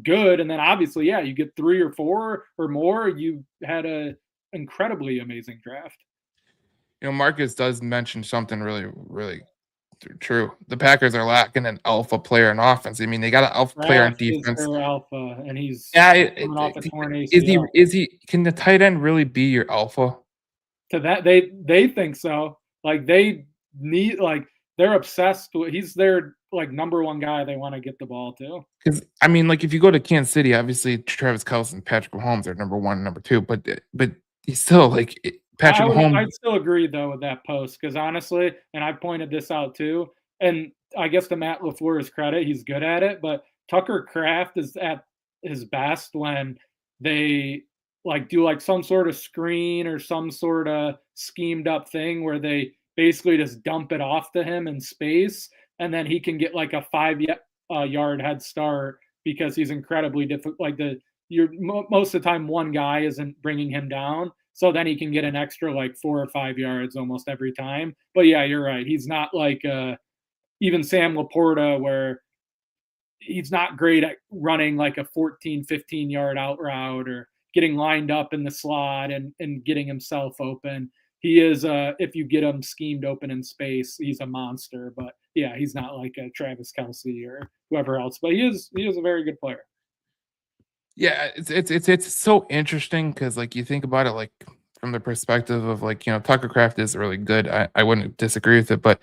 good, and then obviously, yeah, you get 3 or 4 or more, you had a incredibly amazing draft. Marcus does mention something really true. The Packers are lacking an alpha player in offense. I mean, they got an alpha player on Kraft is defense. their alpha, and he's Yeah, coming off a torn is he ACL. is he can the tight end really be your alpha? To that, they think so. Like they need, like they're obsessed with. He's their like number one guy they want to get the ball to. Because I mean, like if you go to Kansas City, obviously Travis Kelce and Patrick Mahomes are number one, and number two, but he's still like Patrick Mahomes. I'd still agree though with that post because honestly, and I pointed this out too, and I guess to Matt LaFleur's credit, he's good at it. But Tucker Kraft is at his best when they like do like some sort of screen or some sort of schemed up thing where they basically just dump it off to him in space, and then he can get like a 5 yard head start because he's incredibly difficult. Like most of the time, one guy isn't bringing him down. So then he can get an extra like 4 or 5 yards almost every time. But yeah, you're right. He's not like even Sam Laporta, where he's not great at running like a 14, 15 yard out route or getting lined up in the slot and getting himself open. He is, if you get him schemed open in space, he's a monster. But yeah, he's not like a Travis Kelce or whoever else. But he is a very good player. Yeah, it's so interesting because like you think about it like from the perspective of like Tucker Craft is really good. I wouldn't disagree with it, but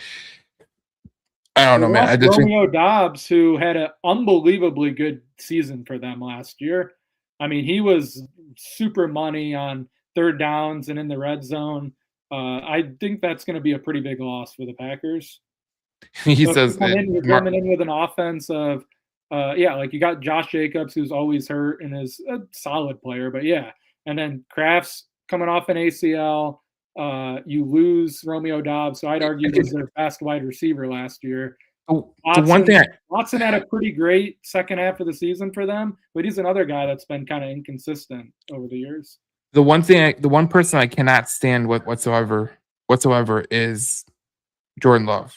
I don't They know, man. I lost just think Romeo Dobbs, who had an unbelievably good season for them last year. I mean, he was super money on third downs and in the red zone. I think that's going to be a pretty big loss for the Packers. He So if says you're coming in with an offense of, yeah, like you got Josh Jacobs, who's always hurt and is a solid player, but yeah, and then Kraft's coming off an ACL. You lose Romeo Dobbs, so I'd argue was their best wide receiver last year. the one thing Watson had a pretty great second half of the season for them, but he's another guy that's been kind of inconsistent over the years. the one person I cannot stand whatsoever is Jordan Love.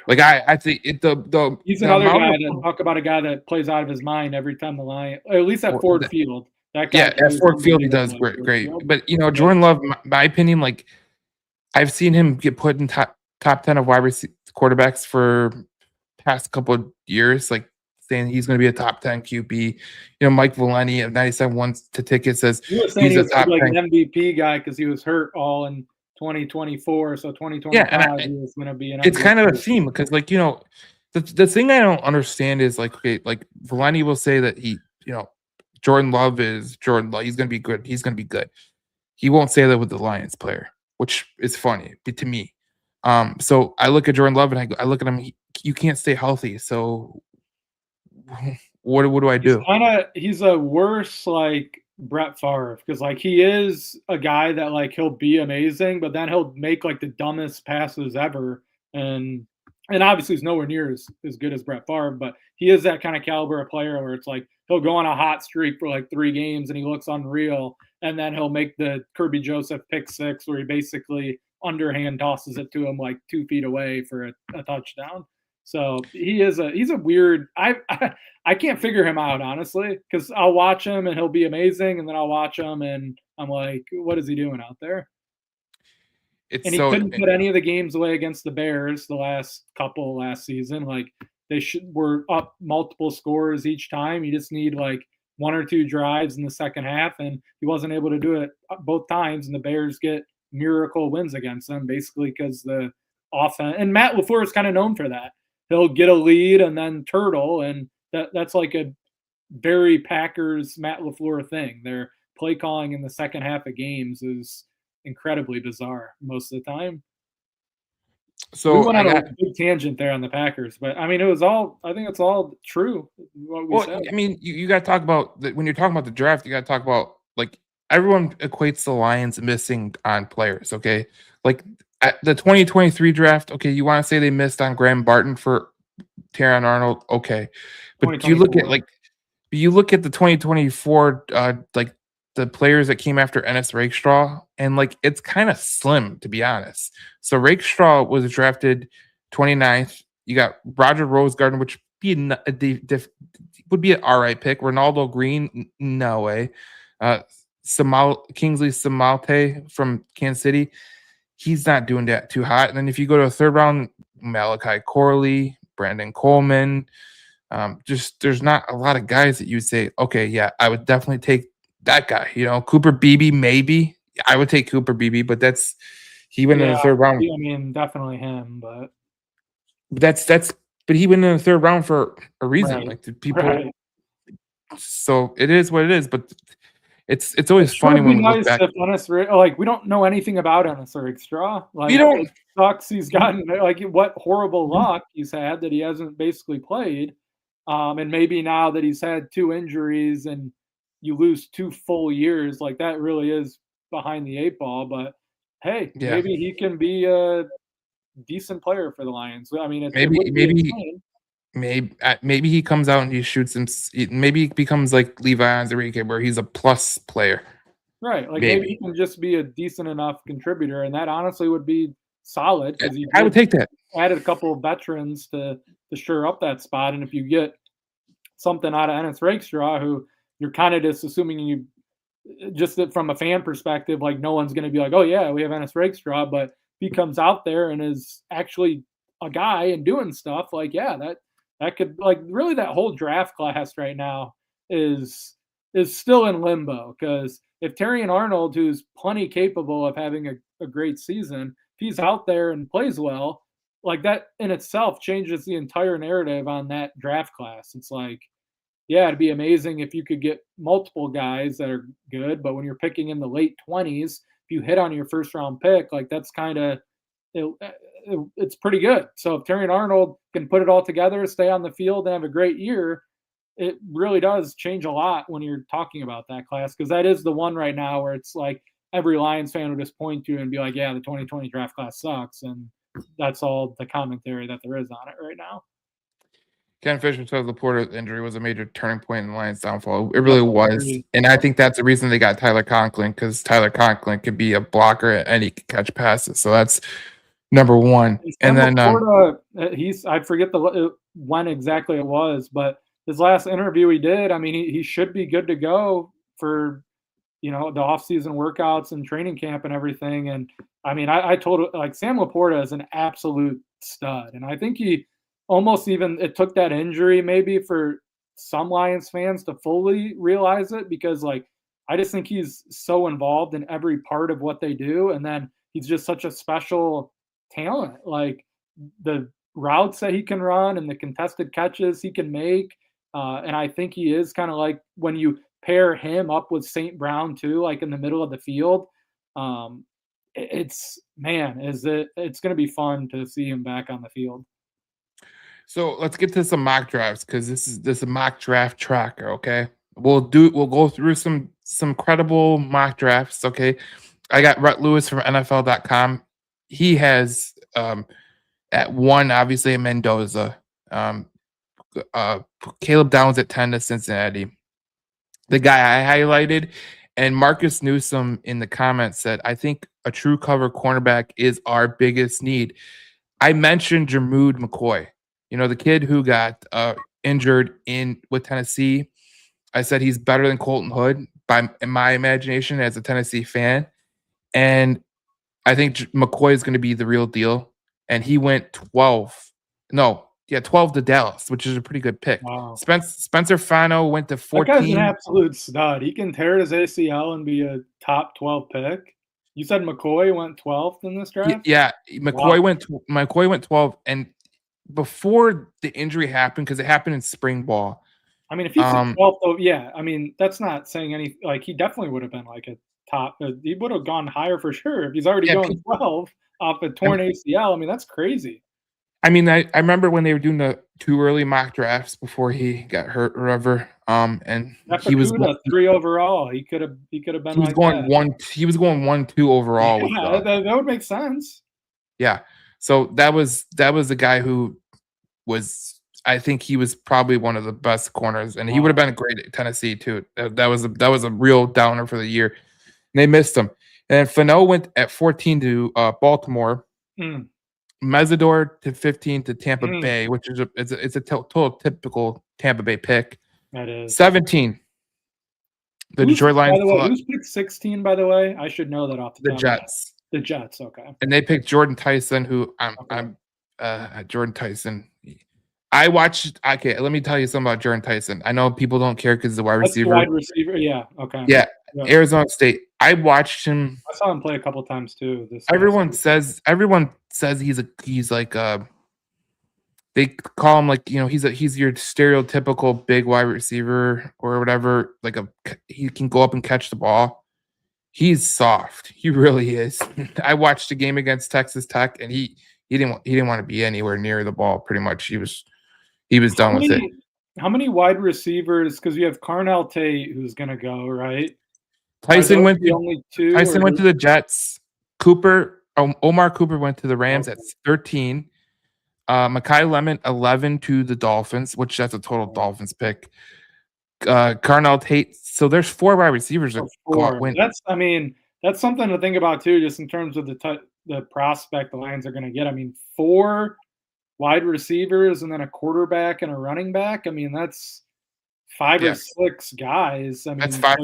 Like I think He's the another amount guy of that talk about a guy that plays out of his mind every time the Lion, at least at Ford Field. That guy yeah, at plays Ford Field he does unbelievable at Ford great. Field. But Jordan Love, my opinion, like I've seen him get put in top 10 of quarterbacks for past couple of years, like saying he's going to be a top 10 QB. Mike Valenti of 97 wants to ticket says He was saying he's he a was top like 10. an MVP guy because he was hurt all in 2024. So Yeah, 2025 he was going to be an it's kind of a MVP. theme because the thing I don't understand is like, okay, like Valenti will say that Jordan Love is Jordan Love. He's going to be good. He's going to be good. He won't say that with the Lions player, which is funny to me. So I look at Jordan Love and I look at him. You can't stay healthy. So what do I do? He's a worse like Brett Favre because like he is a guy that like he'll be amazing, but then he'll make like the dumbest passes ever, and obviously he's nowhere near as good as Brett Favre, but he is that kind of caliber of player where it's like he'll go on a hot streak for like 3 games and he looks unreal, and then he'll make the Kirby Joseph pick six where he basically underhand tosses it to him like 2 feet away for a touchdown. So he's a weird. I can't figure him out honestly because I'll watch him and he'll be amazing, and then I'll watch him and I'm like, what is he doing out there? It's And he so couldn't put any of the games away against the Bears the last couple last season. Like they were up multiple scores each time. You just need like 1 or 2 drives in the second half, and he wasn't able to do it both times. And the Bears get miracle wins against them basically because the offense, and Matt LaFleur is kind of known for that. He'll get a lead and then turtle, and that's like a very Packers Matt LaFleur thing. Their play calling in the second half of games is incredibly bizarre most of the time. We so went I on a got big tangent there on the Packers, but I mean, I think it's all true what we well, said. I mean, you got to talk about when you're talking about the draft, you got to talk about like everyone equates the Lions missing on players. Okay, like at the 2023 draft, okay, you want to say they missed on Graham Barton for Terran Arnold, okay, but you look at the 2024, like the players that came after Ennis Rakestraw, and like it's kind of slim to be honest. So Rakestraw was drafted 29th. You got Roger Rosegarden, which would be an all right pick. Ronaldo Green, no way. Kingsley Samalte from Kansas City, he's not doing that too hot. And then if you go to a third round, Malachi Corley, Brandon Coleman, just there's not a lot of guys that you would say, okay, yeah, I would definitely take that guy. Cooper Beebe, maybe I would take Cooper Beebe, but he went in the third round. I mean, definitely him, but but he went in the third round for a reason. right, Like the people, right. so it is what it is. But it's always Sure funny would be when we look nice back. if like we don't know anything about Ennis Rakestraw. We Like don't. it sucks he's gotten like what horrible luck he's had that he hasn't basically played. And maybe now that he's had 2 injuries and you lose 2 full years, like that really is behind the 8 ball. But hey, Yeah, maybe he can be a decent player for the Lions. I mean, it maybe would be maybe insane. maybe he comes out and he shoots him. Maybe he becomes like Levi Onwuzurike, where he's a plus player. Right, like maybe he Maybe can just be a decent enough contributor, and that honestly would be solid because he I would did take that. added a couple of veterans to shore up that spot. And if you get something out of Ennis Rakestraw, who you're kind of just assuming you just that from a fan perspective, like no one's going to be like, oh yeah, we have Ennis Rakestraw, but he comes out there and is actually a guy and doing stuff. Like yeah, that could like really that whole draft class right now is still in limbo because if Terry and Arnold, who's plenty capable of having a great season, if he's out there and plays well, like that in itself changes the entire narrative on that draft class. It's like yeah, it'd be amazing if you could get multiple guys that are good, but when you're picking in the late 20s, if you hit on your first round pick, like that's kind of it's pretty good. So if Terry Arnold can put it all together, stay on the field, and have a great year, it really does change a lot when you're talking about that class because that is the one right now where it's like every Lions fan would just point to and be like, "Yeah, the 2020 draft class sucks," and that's all the commentary that there is on it right now. Ken Fisher says Laporta's injury was a major turning point in the Lions' downfall. It Yep, really I was, agree. and I Yep. think that's the reason they got Tyler Conklin because Tyler Conklin could be a blocker and he could catch passes. So that's number one. And And Sam then Laporta, he's I forget when exactly it was, but his last interview he did, I mean, he should be good to go for the off-season workouts and training camp and everything. And I mean, I told like Sam Laporta is an absolute stud, and I think he almost even it took that injury maybe for some Lions fans to fully realize it because like I just think he's so involved in every part of what they do, and then he's just such a special talent. Like the routes that he can run and the contested catches he can make. And I think he is kind of like when you pair him up with St. Brown too, like in the middle of the field. Um, it's man, it's going to be fun to see him back on the field. so let's get to some mock drafts because this is a mock draft tracker. Okay, we'll go through some credible mock drafts. Okay, I got Rhett Lewis from NFL.com. He has at one obviously Mendoza. Um, uh, Caleb Downs at 10 to Cincinnati. The guy I highlighted, and Marcus Newsom in the comments said, I think a true cover cornerback is our biggest need. I mentioned Jermood McCoy, the kid who got injured in with Tennessee. I said he's better than Colton Hood in my imagination as a Tennessee fan. And I think McCoy is going to be the real deal. And he went 12. No, yeah, 12 to Dallas, which is a pretty good pick. Wow. Spencer Fano went to That guy's an 14. absolute stud. He can tear his ACL and be a top 12 pick. You said McCoy went 12th in this draft? Yeah, Wow. McCoy went 12, and before the injury happened, because it happened in spring ball. I mean, if he's the 12th, though, yeah. I mean, that's not saying any. Like, he definitely would have been like a top. He would have gone higher for sure if he's already Yeah, going 12 off a torn ACL. I mean, that's crazy. I mean, I remember when they were doing the too early mock drafts before he got hurt or whatever. And That he was Fukuda 3 overall. He could have been he was like going that. one he was going 1-2 overall with Yeah, that would make sense. yeah. So that was the guy who was I think he was probably one of the best corners, and he would have Wow. been great at Tennessee too. That was a real downer for the year. And they missed him. And Fano went at 14 to Baltimore. Mm, Mesidor to 15 to Tampa mm, Bay, which is it's a total typical Tampa Bay pick. that is. 17, the Who's Detroit by Lions the way? select Who's picked 16? By the way, I should know that off the the top of my head. Jets, The Jets. Okay. and they picked Jordan Tyson, who Okay. I'm Jordan Tyson. I watched. Okay, let me tell you something about Jordan Tyson. I know people don't care because he's a wide That's the receiver. wide receiver. Yeah. Okay. Yeah, Yeah. Arizona State. I watched him. I saw him play a couple times too this last Everyone year. says he's like they call him like he's your stereotypical big wide receiver or whatever. He can go up and catch the ball. He's soft. He really is. I watched a game against Texas Tech, and he didn't want to be anywhere near the ball. Pretty much, he was How done with it. many how many wide receivers? Because you have Carnell Tate who's gonna go, right? Are Tyson those went the to only two, or Tyson went to the Jets. Omar Cooper went to the Rams at okay. 13. Mekhi Lemon 11 to the Dolphins, which that's a total Dolphins pick. Carnell Tate. So there's four wide receivers that So go out 4. win. I mean, that's something to think about too, just in terms of the prospect the Lions are gonna get. I mean, 4 wide receivers and then a quarterback and a running back. I mean, that's 5 or Yeah, 6 guys. I that's mean, five.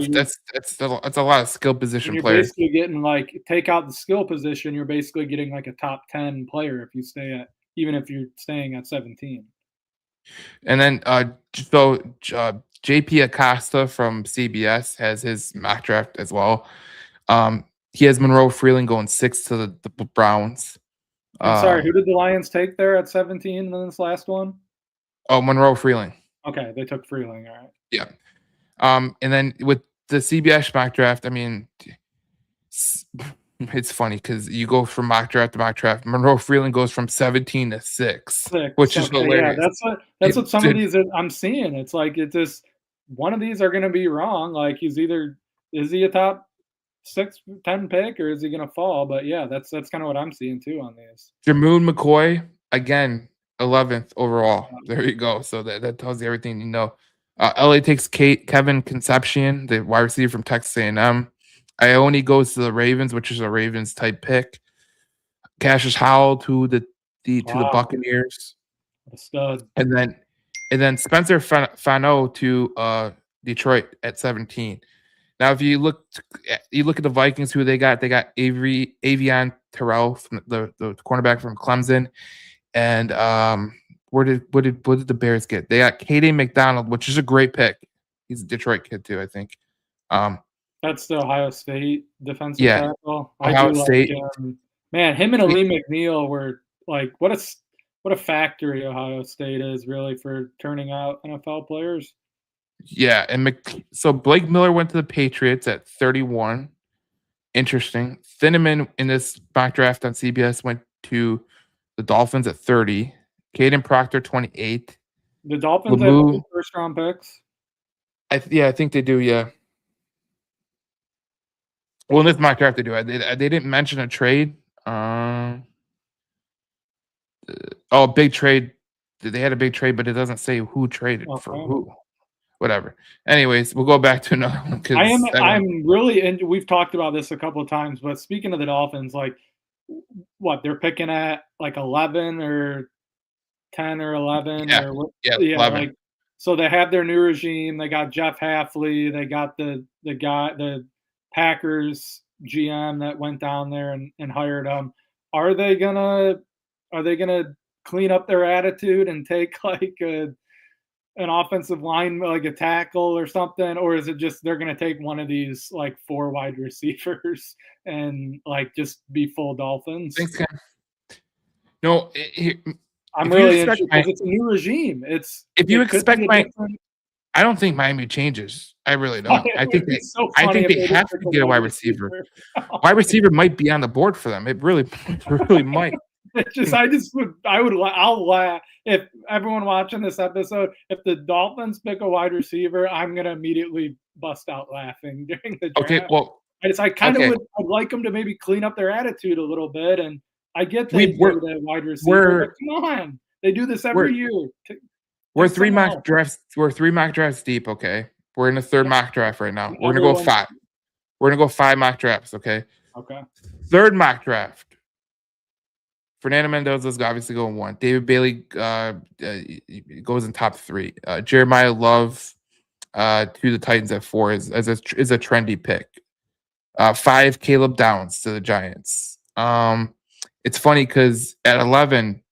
so That's a lot of skill and position you're players. basically getting like take out the skill position, you're basically getting like a top 10 player if you stay at even if you're staying at 17. And then so JP Acosta from CBS has his mock draft as well. He has Monroe Freeling going 6 to the Browns. And sorry, Um, who did the Lions take there at 17 in this last one? oh, Monroe Freeling. Okay, they took Freeling. All right. Yeah. And then with the CBS mock draft, I mean, s- it's funny because you go from mock draft to mock draft. Monroe Freeland goes from 17 to 6, 6, which is okay, yeah, hilarious. that's It, what some of it- these that I'm seeing. It's like it just one of these are gonna be wrong. Like he's either is he a top 6, 10 pick or is he gonna fall? But yeah, that's kind of what I'm seeing too on these. Jamoon McCoy, again, 11th overall. There you go. So that tells you everything you know. LA takes Kevin Concepcion, the wide receiver from Texas A&M. Ione goes to the Ravens, which is a Ravens type pick. Cassius Howell to the Wow, Buccaneers, what a stud. and then Spencer Fano to Detroit at 17. Now, if you look at the Vikings, who they got. They got Avion Terrell, from the cornerback from Clemson, and what did the Bears get? They got Kaden McDonald, which is a great pick. He's a Detroit kid too, I think. Um, That's the Ohio State defensive yeah, tackle. I Ohio do like State. him. Man, him and He- Ali McNeil were like what a factory Ohio State is really for turning out NFL players. Yeah, and so Blake Miller went to the Patriots at 31. Interesting. Thieneman in this mock draft on CBS went to the Dolphins at 30. Caden Proctor 28. The Dolphins have 2 Lamu, first round picks. I think they do. Yeah. Well, in this mock draft they do. They didn't mention a trade. Oh, big trade. They had a big trade, but it doesn't say who traded for Okay. who. Whatever. Anyways, we'll go back to another one because I'm really and we've talked about this a couple of times, but speaking of the Dolphins, like what they're picking at like 11 or 10 or 11 yeah, or what yeah, yeah, 11. like so they have their new regime. They got Jeff Hafley, they got the Packers GM that went down there and hired him. Are they gonna are they gonna clean up their attitude and take like an offensive line like a tackle or something, or is it just they're gonna take one of these like 4 wide receivers and like just be full Dolphins? Thanks, Ken. No, I'm if you really expect interested my because it's a new regime. if you It could expect be a my different. I don't think Miami changes. I really don't. It would be so I funny think if they they didn't have pick to a get a wide wide receiver. receiver. Wide receiver might be on the board for them. It really, it really might. It just I just would I would I'll laugh if everyone watching this episode, if the Dolphins pick a wide receiver, I'm gonna immediately bust out laughing during the Okay, draft. well, I kind of okay. would I'd like them to maybe clean up their attitude a little bit, and I get they We need a wide receiver, but we're come on, they do this we're every year. we're Take three someone mock else. drafts. We're 3 mock drafts deep. Okay, we're in the third mock draft right now. We're gonna go Everyone, 5. We're gonna go 5 mock drafts. Okay, okay. third mock draft. Fernando Mendoza's obviously going 1. David Bailey goes in top 3. Jeremiah Love to the Titans at 4 is a trendy pick. 5, Caleb Downs to the Giants. It's funny because at 11,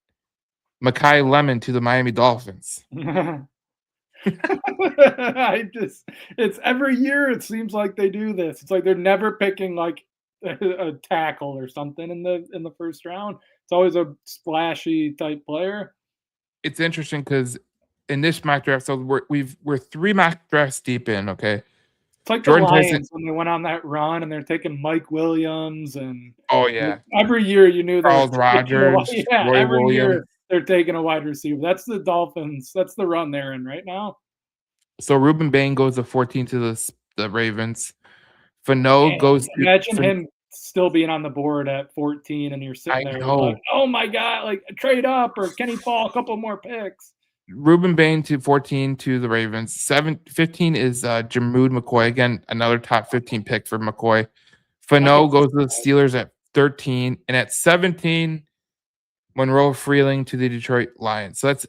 Makai Lemon to the Miami Dolphins. I just it's every year it seems like they do this. It's like they're never picking like a tackle or something in the first round. It's always a splashy type player. It's interesting because in this mock draft, so we're 3 mock drafts deep in. Okay, It's like the Jordan Tyson. Lions when they went on that run and they're taking Mike Williams and Oh yeah, every year you knew they were Charles taking Rogers, yeah, Roy every Williams. year they're taking a wide receiver. That's the Dolphins. That's the run they're in right now. So Ruben Bain goes to 14 to the Ravens. Fano Man, goes to. imagine him still being on the board at 14 and you're sitting I there like, know. "Oh my god, like trade up or can he fall a couple more picks?" Ruben Bain to 14 to the Ravens. 15 is Jamood McCoy. Again, another top 15 pick for McCoy. Fano goes to the Steelers at 13. And at 17, Monroe Freeling to the Detroit Lions. So that's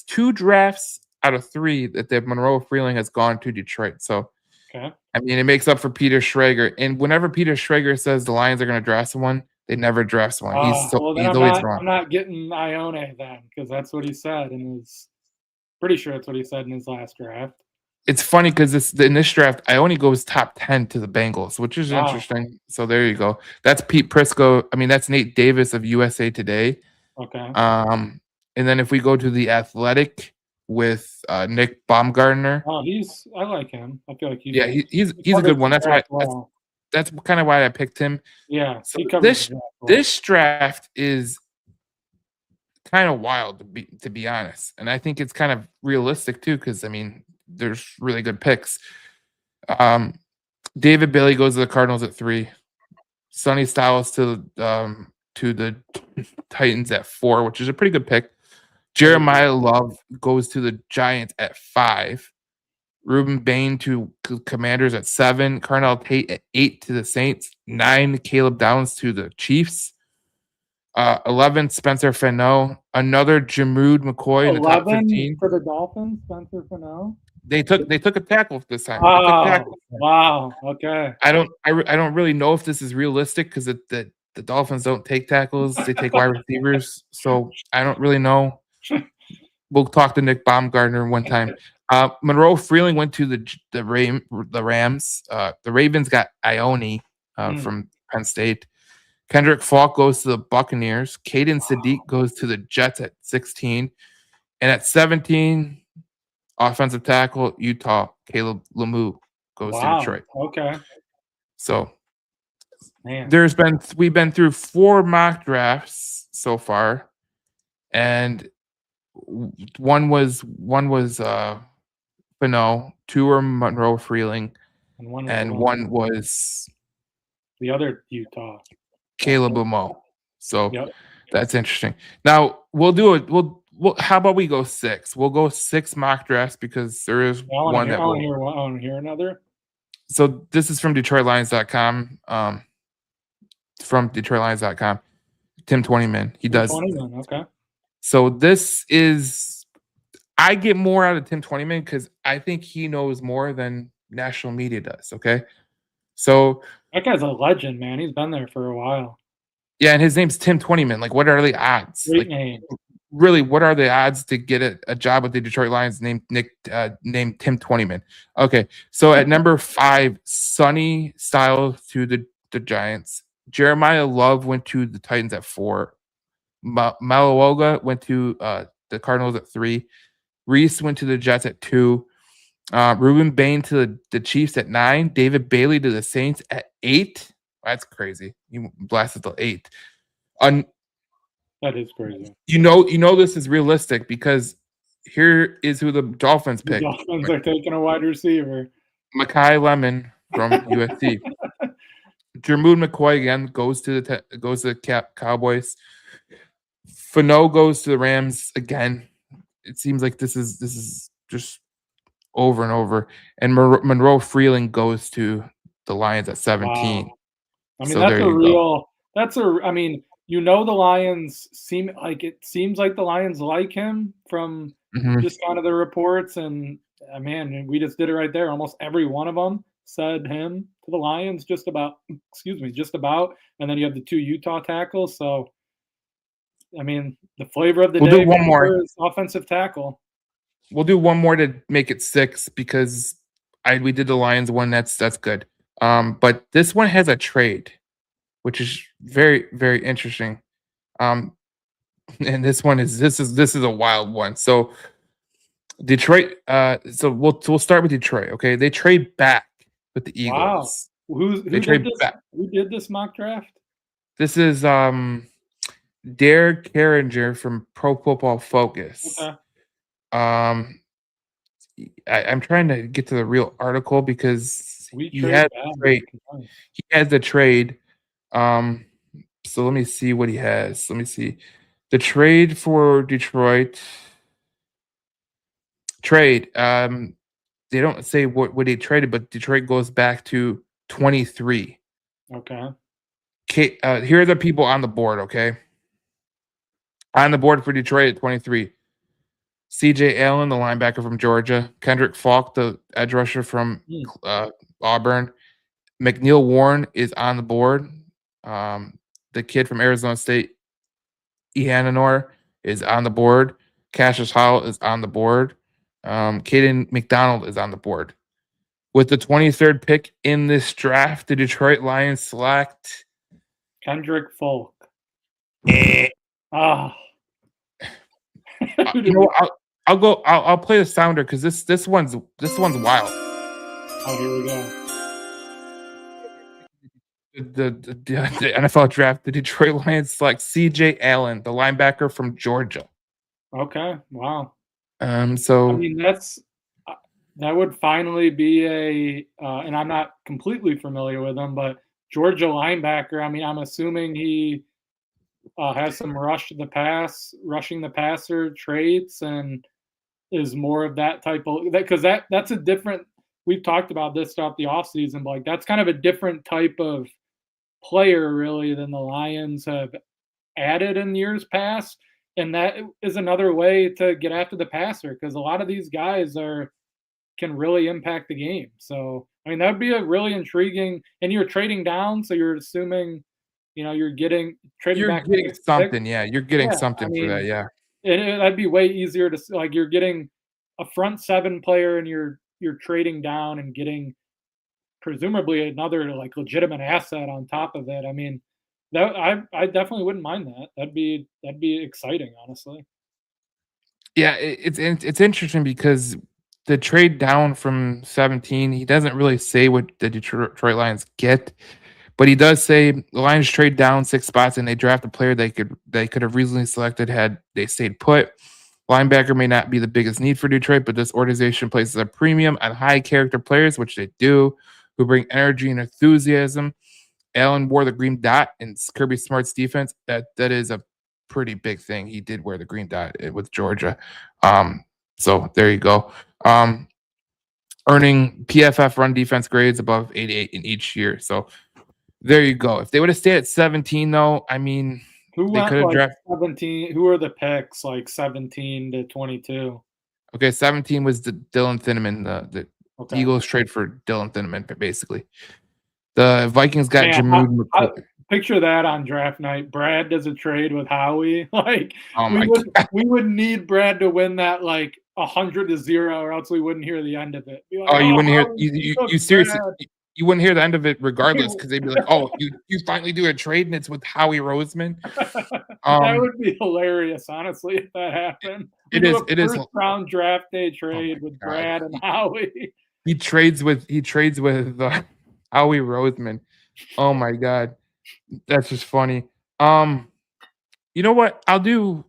2 drafts out of 3 that Monroe Freeling has gone to Detroit. So Okay. I mean, it makes up for Peter Schrager. And whenever Peter Schrager says the Lions are going to draft someone, they never draft someone. Well then He's always I'm wrong. not getting Ione then because that's what he said in his pretty sure that's what he said in his last draft. It's funny because in this draft, Ione goes top 10 to the Bengals, which is Wow. interesting. So there you go. That's Pete Prisco. I mean, that's Nate Davis of USA Today. Okay. And then if we go to the Athletic, with Nick Baumgartner. Oh, I like him. I feel like Yeah, he's he a good covers one. the That's why draft well. that's kind of why I picked him. Yeah, So he covers the this draft well. this draft is kind of wild to be honest, and I think it's kind of realistic too because I mean there's really good picks. Um, David Bailey goes to the Cardinals at 3. Sonny Styles to the Titans at 4, which is a pretty good pick. Jeremiah Love goes to the Giants at 5. Ruben Bain to Commanders at 7. Carnell Tate at 8 to the Saints. 9. Caleb Downs to the Chiefs. 11. Spencer Fano. Another Jamood McCoy in the top 11 15. for the Dolphins, Spencer Fano. They took a tackle this time. They took a Oh, tackle. wow. Okay. I don't really know if this is realistic because the Dolphins don't take tackles; they take wide receivers. So I don't really know. We'll talk to Nick Baumgartner one time. Monroe Freeling went to the Rams. The Ravens got Ione from Penn State. Kendrick Falk goes to the Buccaneers. Caden Sadiq goes to the Jets at 16. And at 17, offensive tackle, Utah, Caleb Lemieux goes to Detroit. Okay. So Man. we've been through 4 mock drafts so far, and one was Fano, 2 were Monroe Freeling, and one was the other Utah, Caleb Lemieux. So that's interesting. Now we'll do it. We'll how about we go 6? We'll go 6 mock drafts because there is one that I want to hear another. So this is from DetroitLions.com. From DetroitLions.com. Tim Twentyman. He does. Okay. So this is I get more out of Tim Twentyman because I think he knows more than national media does. Okay. So that guy's a legend, man. He's been there for a while. Yeah, and his name's Tim Twentyman. Like, what are the odds? Great name. Really, what are the odds to get a job with the Detroit Lions named Tim Twentyman? Okay, so at number 5, Sonny Styles to the Giants. Jeremiah Love went to the Titans at 4. Malawoga went to the Cardinals at 3. Reese went to the Jets at 2. Ruben Bain to the Chiefs at 9. David Bailey to the Saints at 8. That's crazy. You blasted to 8. That is crazy. You know this is realistic because here is who the Dolphins picked. The Dolphins are taking a wide receiver. Makai Lemon from USC. Jamood McCoy again goes to the Cowboys. Fano goes to the Rams again. It seems like this is just over and over. And Monroe Freeling goes to the Lions at 17. Wow. I mean, I mean, the Lions seems like the Lions like him from just kind of the reports. And man, we just did it right there. Almost every one of them said him to the Lions, just about. And then you have the 2 Utah tackles. So, I mean, the flavor of the day do one more. Is offensive tackle. We'll do one more to make it 6 because we did the Lions one. That's good. But this one has a trade, which is very, very interesting. And this is a wild one. So Detroit. So we'll start with Detroit. Okay, they trade back with the Eagles. Wow. Who did this mock draft? This is Derek Carringer from Pro Football Focus. Okay. I'm trying to get to the real article because he has the trade. So let me see what he has. Let me see. The trade for Detroit. They don't say what he traded, but Detroit goes back to 23. Okay. Here are the people on the board, okay? On the board for Detroit at 23. CJ Allen, the linebacker from Georgia. Kendrick Falk, the edge rusher from Auburn. McNeil Warren is on the board. The kid from Arizona State, Ehananor, is on the board. Cassius Howell is on the board. Caden McDonald is on the board. With the 23rd pick in this draft, the Detroit Lions select Kendrick Falk. You know, I'll play the sounder because this one's wild. Oh, here we go. The NFL draft, the Detroit Lions select C.J. Allen, the linebacker from Georgia. Okay, wow. I So mean, uh, that would finally be and I'm not completely familiar with him, but Georgia linebacker. I mean, I'm assuming he has some rushing the passer traits, and is more of that type of that because that's a different. We've talked about this throughout the offseason, but like that's kind of a different type of player, really, than the Lions have added in years past. And that is another way to get after the passer because a lot of these guys are can really impact the game. So I mean that'd be a really intriguing. And you're trading down, so you're assuming, you're getting trading you're back getting pick six. something, yeah. You're getting Yeah, I something for that, mean yeah. that'd be way easier like you're getting a front seven player and you're trading down and getting presumably another like legitimate asset on top of it. I mean, that I definitely wouldn't mind that. That'd be exciting, honestly. Yeah, it's interesting because the trade down from 17, he doesn't really say what the Detroit Lions get, but he does say the Lions trade down 6 spots and they draft a player they could have reasonably selected had they stayed put. Linebacker may not be the biggest need for Detroit, but this organization places a premium on high character players, which they do, who bring energy and enthusiasm. Allen wore the green dot in Kirby Smart's defense. That is a pretty big thing. He did wear the green dot with Georgia. Um, so there you go. Earning PFF run defense grades above 88 in each year. So there you go. If they would have stayed at 17, though, I mean, Who they went could have like drafted. 17? Who are the picks like 17 to 22? Okay, 17 was the Dylan Thineman, the Okay. Eagles trade for Dylan Thineman, basically. The Vikings got Man, Jamood McCoy. picture that on draft night. Brad does a trade with Howie. Like Oh we my would god. we would need Brad to win that like 100-0, or else we wouldn't hear the end of it. Be like, Oh, you oh, wouldn't hear Howie you took you seriously Brad. you wouldn't hear the end of it regardless because they'd be like, "Oh, you finally do a trade and it's with Howie Roseman." That Um, would be hilarious, honestly, if that happened. We it do is a it is first round draft day oh my trade with god. Brad and Howie. He trades with Howie Roseman. Oh my god. That's just funny. Um, you know what? We'll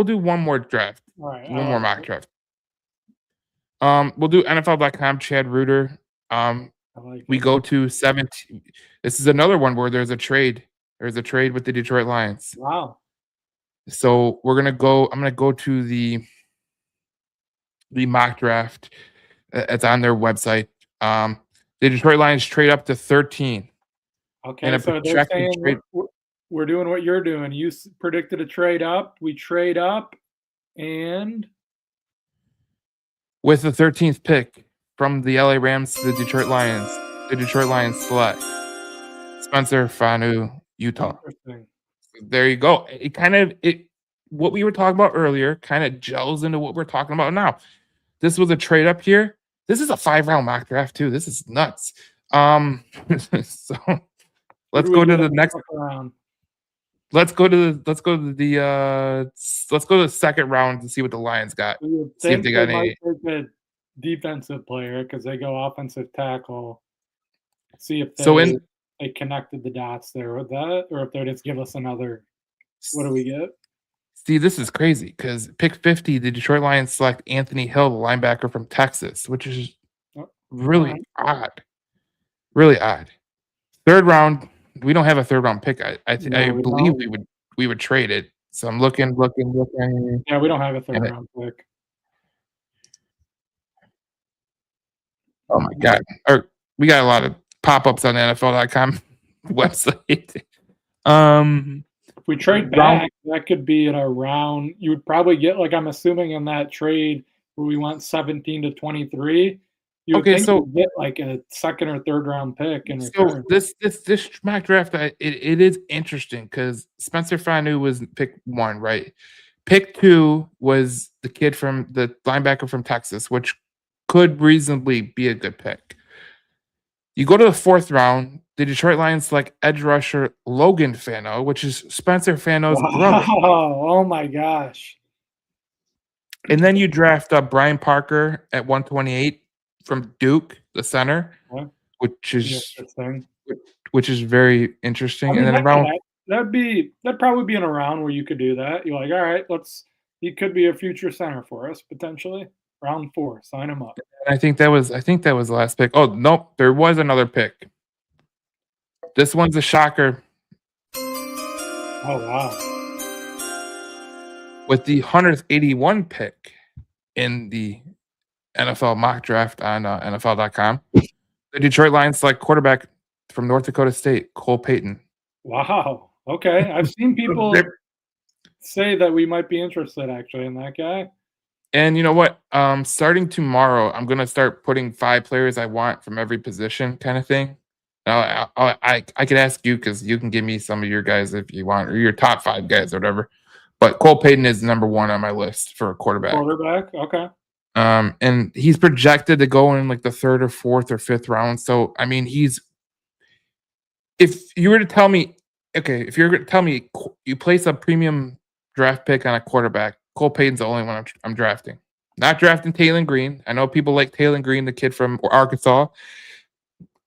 do one more draft. All right, I One more like mock it. draft. We'll do NFL.com, Chad Reuter. I like We it. go to 17. This is another one where there's a trade. There's a trade with the Detroit Lions. Wow. So I'm gonna go to the mock draft. It's on their website. The Detroit Lions trade up to 13 in Okay, a so they're projected saying trade we're doing what you're doing. You predicted a trade up. We trade up, and with the 13th pick from the LA Rams to the Detroit Lions. The Detroit Lions select Spencer Fanu, Utah. interesting. There you go. It kind of it what we were talking about earlier kind of gels into what we're talking about now. This was a trade up here. This is a 5-round mock draft too. This is nuts. So Who let's do we go to get in the the next. second round? Let's go to the second round to see what the Lions got. We would See if think they they got might any. take a defensive player because they go offensive tackle. See if So they connected the dots there with that, or if they just give us another. What do we get? see, this is crazy because pick 50, the Detroit Lions select Anthony Hill, the linebacker from Texas, which is Oh, all really right. odd. Really odd. Third round, we don't have a third round pick. I No, we believe don't. we would trade it. So I'm looking, Yeah, we don't have a third and round pick. oh my god, we got a lot of pop ups on the NFL.com website. Um, If we trade round. back, that could be in a round. You would probably get, like, I'm assuming in that trade where we went 17 to 23, you would Okay, think so you'd get like a second or third round pick in so return. this mock draft, it is interesting because Spencer Fanu was pick 1, right? Pick 2 was the kid from the linebacker from Texas, which could reasonably be a good pick. You go to the 4th round, the Detroit Lions select edge rusher Logan Fano, which is Spencer Fano's brother. Wow! Oh my gosh! And then you draft Brian Parker at 128 from Duke, the center, Yeah, which be is interesting. which is very I interesting. And mean, then around, that'd probably be in a round where you could do that. You're like, all right, he could be a future center for us potentially. Round 4, sign him up. I think that was the last pick. Oh nope, there was another pick. This one's a shocker. Oh wow, With the 181 pick in the NFL mock draft on NFL.com, the Detroit Lions select quarterback from North Dakota State, Cole Payton. wow. Okay, I've seen people They're- say that we might be interested actually in that guy. And you know what? Starting tomorrow, I'm gonna start putting 5 players I want from every position, kind of thing. Now, I could ask you because you can give me some of your guys if you want, or your top 5 guys or whatever. But Cole Payton is number 1 on my list for a quarterback. Quarterback. Okay. And he's projected to go in like the 3rd or 4th or 5th round. So I mean, if you were to tell me, okay, if you're going to tell me you place a premium draft pick on a quarterback, Cole Payton's the only one I'm drafting. Not drafting Taylor Green. I know people like Taylor Green, the kid from Arkansas.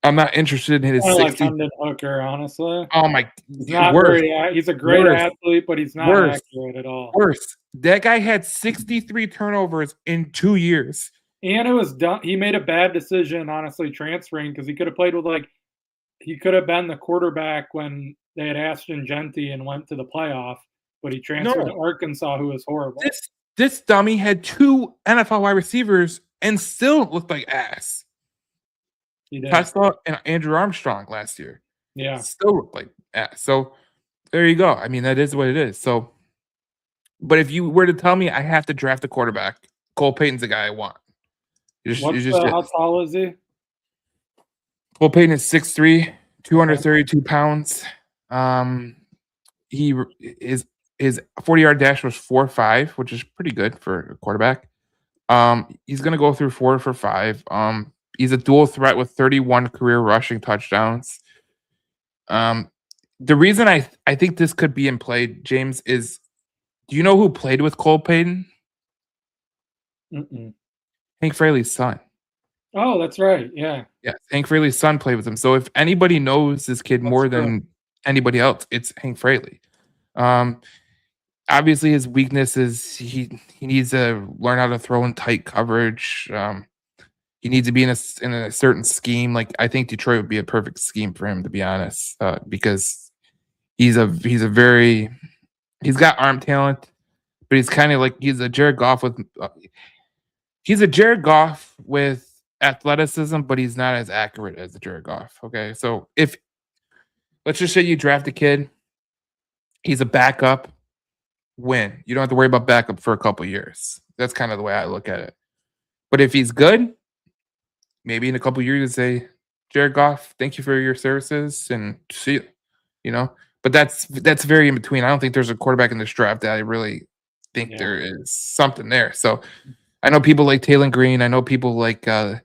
I'm not interested in his Kinda like 60. Hendon Hooker, honestly. Oh my, He's not worse, very a he's a great worse, athlete, but he's not worse, accurate at all. worse. That guy had 63 turnovers in 2 years. And it was done he made a bad decision, honestly, transferring because he could have played with, like he could have been the quarterback when they had Ashton Genty and went to the playoff, but he transferred to No, Arkansas, who was horrible. this dummy had 2 NFL wide receivers and still looked like ass. He did. Tesla and Andrew Armstrong last year Yeah. still look like ass. So there you go. I mean, that is what it is. So, but if you were to tell me I have to draft a quarterback, Cole Payton's the guy I want. You just How is. tall is he? Cole Payton is 6'3", Okay. 232 pounds. Um, he is his 40-yard dash was 4.5, which is pretty good for a quarterback. He's gonna go through 4 for 5. He's a dual threat with 31 career rushing touchdowns. Um, the reason I think this could be in play, James, is do you know who played with Cole Payton? Mm-mm. Hank Fraley's son. Oh, that's right, yeah, Yes, Hank Fraley's son played with him. So if anybody knows this kid that's more true. than anybody else, it's Hank Fraley. Um, Obviously his weakness is he needs to learn how to throw in tight coverage. He needs to be in a certain scheme. Like I think Detroit would be a perfect scheme for him, to be honest, because he's a very he's got arm talent, but he's kind of like he's a Jared Goff with athleticism, but he's not as accurate as a Jared Goff. Okay, so if let's just say you draft a kid, he's a backup, win. You don't have to worry about backup for a couple years. That's kind of the way I look at it. But if he's good, maybe in a couple years, say, Jared Goff, thank you for your services and see you. You know, but that's very in between. I don't think there's a quarterback in this draft that I really think Yeah. there is something there. So I know people like Taylor Green. I know people like I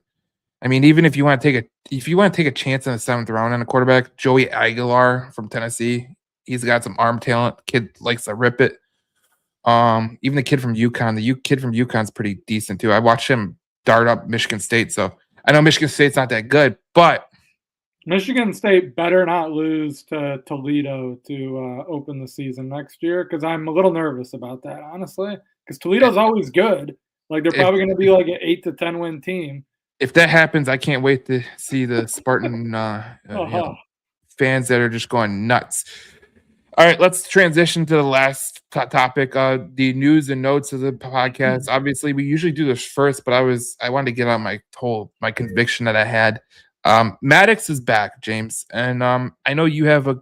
mean, even if you want to take a chance in the 7th round on a quarterback, Joey Aguilar from Tennessee, he's got some arm talent. Kid likes to rip it. Even the kid from UConn, kid from UConn's pretty decent too. I watched him dart up Michigan State, so I know Michigan State's not that good, but Michigan State better not lose to Toledo to open the season next year because I'm a little nervous about that, honestly. Because Toledo's always good. Like they're if probably going to be like an 8 to 10 win team. if that happens, I can't wait to see the Spartan, Uh-huh. fans that are just going nuts. All right, let's transition to the last topic. The news and notes of the podcast. Obviously, we usually do this first, but I wanted to get on my conviction that I had. Maddox is back, James, and I know you have a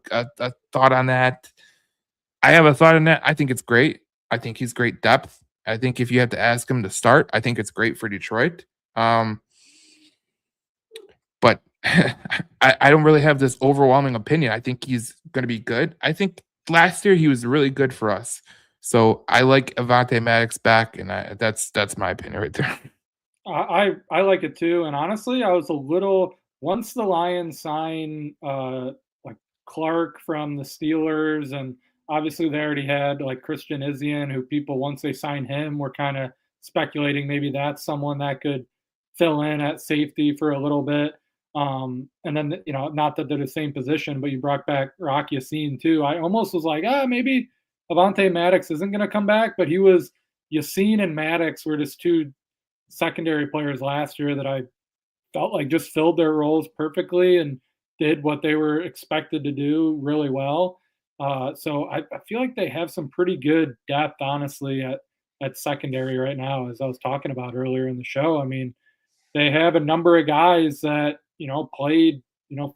thought on that. I have a thought on that. I think it's great. I think he's great depth. I think if you have to ask him to start, I think it's great for Detroit. But I don't really have this overwhelming opinion. I think he's going to be good. I think last year he was really good for us. So I like Avante Maddox back, and that's my opinion right there. I like it too. And honestly, I was a little once the Lions sign like Clark from the Steelers, and obviously they already had like Christian Izien, who people once they signed him were kind of speculating maybe that's someone that could fill in at safety for a little bit. And then, not that they're the same position, but you brought back Rock Yassin too. I almost was like, maybe Avonte Maddox isn't going to come back, but Yassin and Maddox were just two secondary players last year that I felt like just filled their roles perfectly and did what they were expected to do really well. So I feel like they have some pretty good depth, honestly, at secondary right now, as I was talking about earlier in the show. I mean, they have a number of guys that played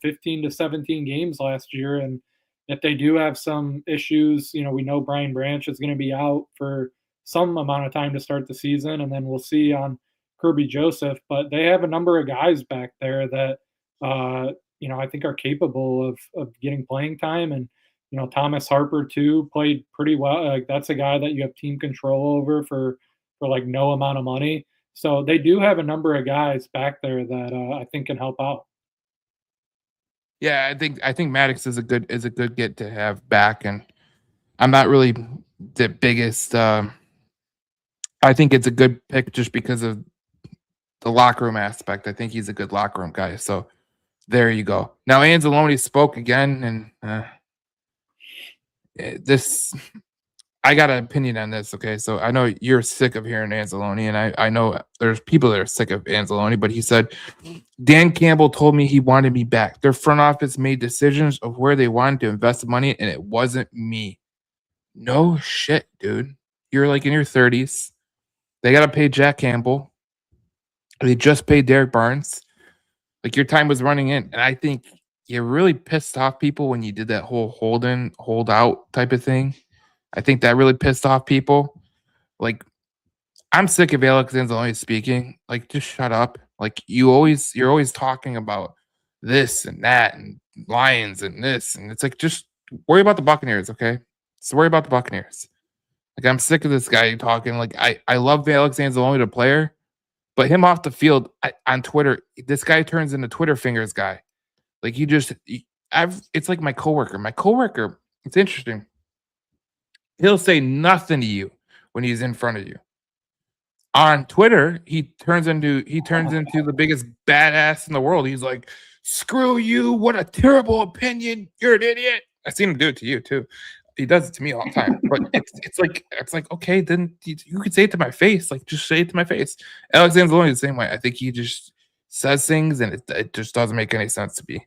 15 to 17 games last year, and if they do have some issues, we know Brian Branch is going to be out for some amount of time to start the season, and then we'll see on Kirby Joseph. But they have a number of guys back there that I think are capable of getting playing time, and Thomas Harper too played pretty well. Like that's a guy that you have team control over for like no amount of money. So they do have a number of guys back there that I think can help out. Yeah, I think Maddox is a good get to have back, and I'm not really the biggest. I think it's a good pick just because of the locker room aspect. I think he's a good locker room guy. So there you go. Now Anzalone spoke again, and this I got an opinion on this. Okay, so I know you're sick of hearing Anzalone, and I know there's people that are sick of Anzalone, but he said Dan Campbell told me he wanted me back. Their front office made decisions of where they wanted to invest the money, and it wasn't me. No shit, dude. You're like in your 30s. They got to pay Jack Campbell. They just paid Derek Barnes. Like your time was running in. And I think you really pissed off people when you did that whole hold out type of thing. I think that really pissed off people. Like, I'm sick of Alex Anzalone speaking. Like, just shut up. Like you're always talking about this and that and Lions and this. And it's like just worry about the Buccaneers, okay? So worry about the Buccaneers. Like I'm sick of this guy talking. Like I love Alex Anzalone, the player, but him off the field on Twitter, this guy turns into Twitter fingers guy. Like it's like my coworker. My coworker, it's interesting. He'll say nothing to you when he's in front of you. On Twitter, he turns into the biggest badass in the world. He's like, "Screw you! What a terrible opinion! You're an idiot." I've seen him do it to you too. He does it to me all the time. But it's like okay, then you could say it to my face. Like just say it to my face. Alex Anzalone the same way. I think he just says things and it just doesn't make any sense to me.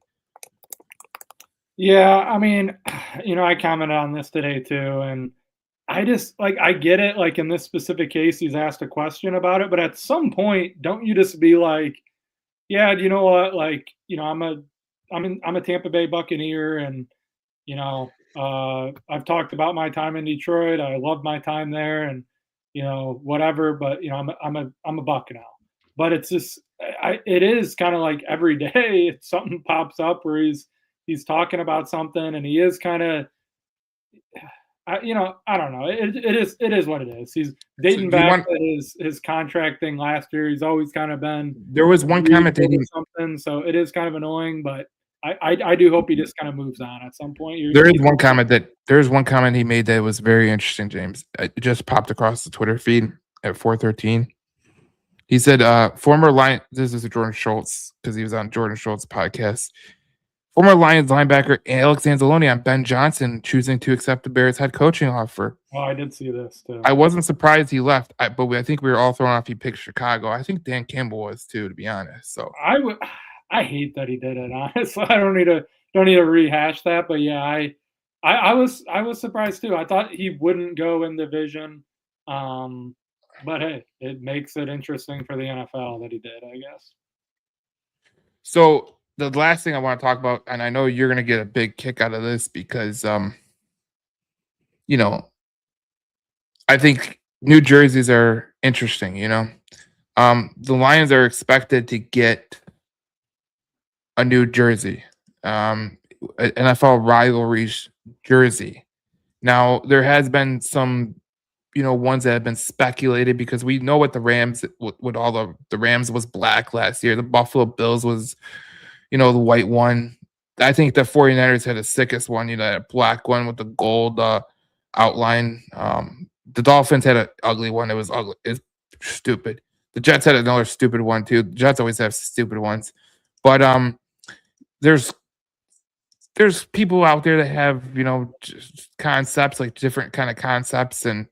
Yeah, I mean, I commented on this today too, and I just like I get it. Like in this specific case, he's asked a question about it, but at some point, don't you just be like, yeah, you know what? Like, I'm a Tampa Bay Buccaneer, and I've talked about my time in Detroit. I love my time there, and whatever. But I'm a Buck now. But it's just, it is kind of like every day something pops up where he's talking about something, and he is kind of, I don't know. It is what it is. He's So dating do you back want? to his contract thing last year. He's always kind of been There was one comment that aggrieved he over something, so it is kind of annoying. But I do hope he just kind of moves on at some point. there is one comment that there's one comment he made that was very interesting, James. It just popped across the Twitter feed at 4:13. He said, former Lion, this is Jordan Schultz, because he was on Jordan Schultz podcast. Former Lions linebacker Alex Anzalone on Ben Johnson choosing to accept the Bears head coaching offer. Oh, I did see this too. I wasn't surprised he left, but I think we were all thrown off he picked Chicago. I think Dan Campbell was too, to be honest. So I hate that he did it. Honestly, I don't need to rehash that. But yeah, I was surprised too. I thought he wouldn't go in division. But hey, it makes it interesting for the NFL that he did, I guess. So the last thing I want to talk about, and I know you're going to get a big kick out of this because, you know, I think New Jerseys are interesting. The Lions are expected to get a new jersey, an NFL rivalries jersey. Now there has been some, ones that have been speculated because we know what the Rams, what all the Rams was black last year. The Buffalo Bills was, the white one. I think the 49ers had the sickest one, that black one with the gold outline. The Dolphins had an ugly one. It was ugly. stupid. The Jets had another stupid one too. The Jets always have stupid ones. But there's there's people out there that have, just concepts, like different kind of concepts, and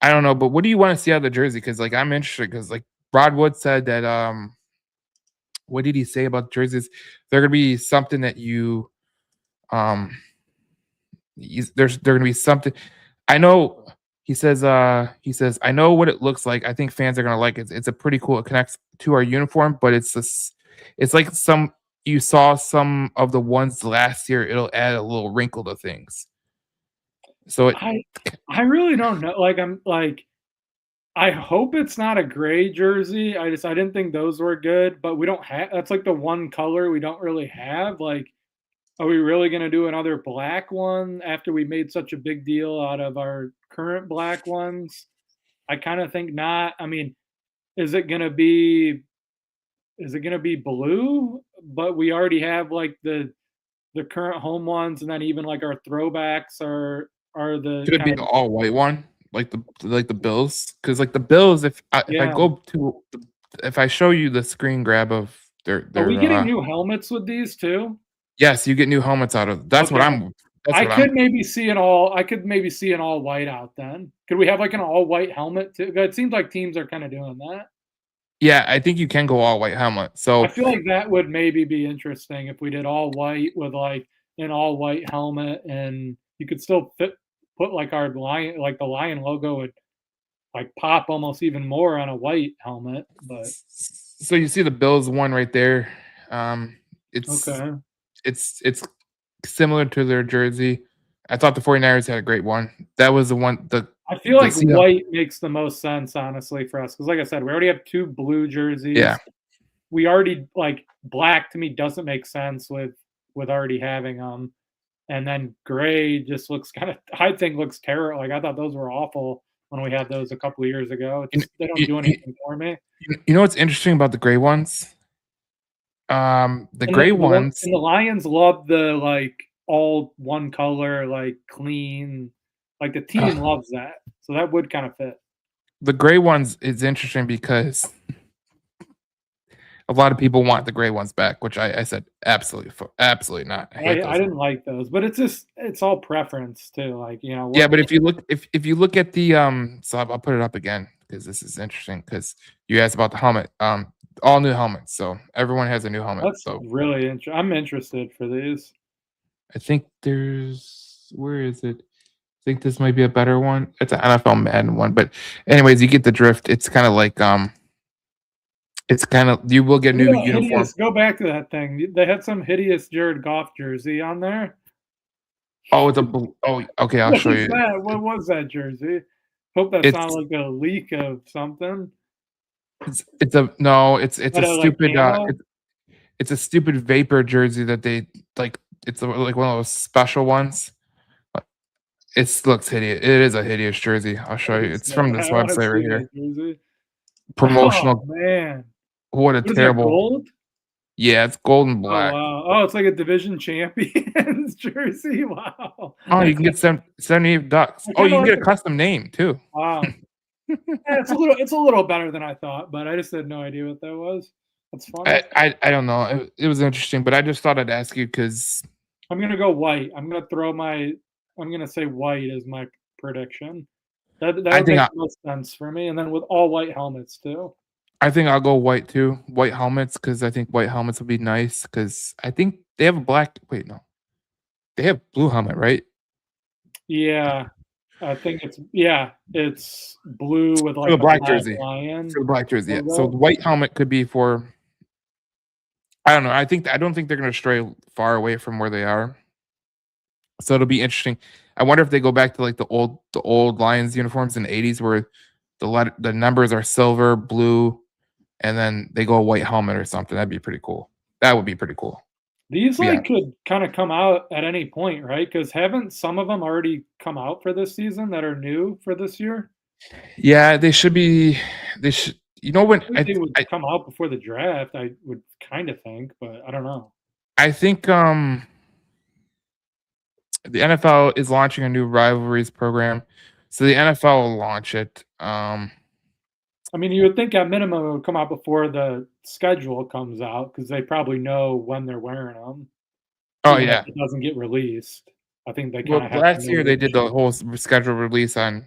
I don't know, but what do you want to see out of the jersey? Because like I'm interested because like Rod Wood said that what did he say about jerseys? They're gonna be something that you um they're gonna be something. I know he says, I know what it looks like. I think fans are gonna like it. It's a pretty cool, it connects to our uniform, but it's like some you saw some of the ones last year, it'll add a little wrinkle to things. So it I I really don't know. Like I'm like I hope it's not a gray jersey. I didn't think those were good, but we don't have that's like the one color we don't really have. Like, are we really gonna do another black one after we made such a big deal out of our current black ones? I kind of think not. I mean, is it gonna be is it gonna be blue? But we already have like the current home ones, and then even like our throwbacks are the could it be kind the of all white one, like the Bills? Because like the Bills, if I yeah. go to if I show you the screen grab of Are we their getting new helmets with these too? yes, you get new helmets out of Okay. that's what I'm I could maybe see an all white out then. Could we have like an all white helmet too? It seems like teams are kind of doing that. yeah, I think you can go all white helmet. I So feel like that would maybe be interesting if we did all white with like an all white helmet, and you could still put like our lion, like the lion logo would like pop almost even more on a white helmet. But so you see the Bills one right there. Um, it's okay, it's similar to their jersey. I thought the 49ers had a great one. That was the one I feel the like Seahawks. white makes the most sense honestly for us because, like I said, we already have two blue Yeah. jerseys. We already like black to me doesn't make sense with already having them, and then gray just looks kind of I think looks terrible. Like I thought those were awful when we had those a couple of years ago. It You, just they don't you, do you, anything for me. you know what's interesting about the gray ones? The And the gray the one ones, and the Lions love the like all one color, like clean. Like the team uh, loves that, so that would kind of fit. the gray ones is interesting because a lot of people want the gray ones back, which I said absolutely, absolutely not. I hate I those. didn't like those, but it's just it's all preference too. Like Yeah, what but if you look at the so I'll put it up again because this is interesting because you asked about the helmet. All new helmets, so everyone has a new helmet. that's So really interesting. I'm interested for these. I think there's where is it? I think this might be a better one. It's an NFL Madden one, but anyways, you get the drift. It's kind of like it's kind of you will get a Look new at that uniform. hideous. Go back to that thing. They had some hideous Jared Goff jersey on there. Oh, oh, okay. I'll What show is you. that? What was that jersey? Hope that's not It's like a leak of something. it's a no. It's a But like stupid camo. it's a stupid vapor jersey that they like. It's like one of those special ones. It looks hideous. It is a hideous jersey. I'll show you. It's from this I want to website right see that here. jersey. Oh Promotional. man, What a what is that? terrible. Gold? Yeah, it's gold and Oh black. wow. Oh, it's like a division champions jersey. Wow. Oh, you can get 78 ducks. I Oh, kind you of can like get a the custom name too. wow. Yeah, it's a little better than I thought, but I just had no idea what that was. That's funny. I don't know. It was interesting, but I just thought I'd ask you because I'm gonna go white. I'm gonna say white is my prediction. That I would think make I, the most sense for me, and then with all white helmets too. I think I'll go white too. White helmets because I think white helmets would be nice because I think they have a black. Wait, no, they have blue helmet, right? Yeah, I think it's blue with For like the the black black jersey. For lion the black jersey, yeah. So the logo. white helmet could be for. I don't know. I don't think they're going to stray far away from where they are. So it'll be interesting. I wonder if they go back to like the old Lions uniforms in the 80s where the numbers are silver, blue, and then they go a white helmet or something. That'd be pretty cool. That would be pretty cool. These Yeah. like could kind of come out at any point, right? Because haven't some of them already come out for this season that are new for this year? Yeah, they should be they should you know when I think they would come out before the draft. I would kind of think, but I don't know. I think the NFL is launching a new rivalries program. So the NFL will launch it. I mean, you would think at minimum it would come out before the schedule comes out because they probably know when they're wearing them, Oh even if yeah. it doesn't get released. I think they Well, kinda have to last know year they their did the shit. whole schedule release on.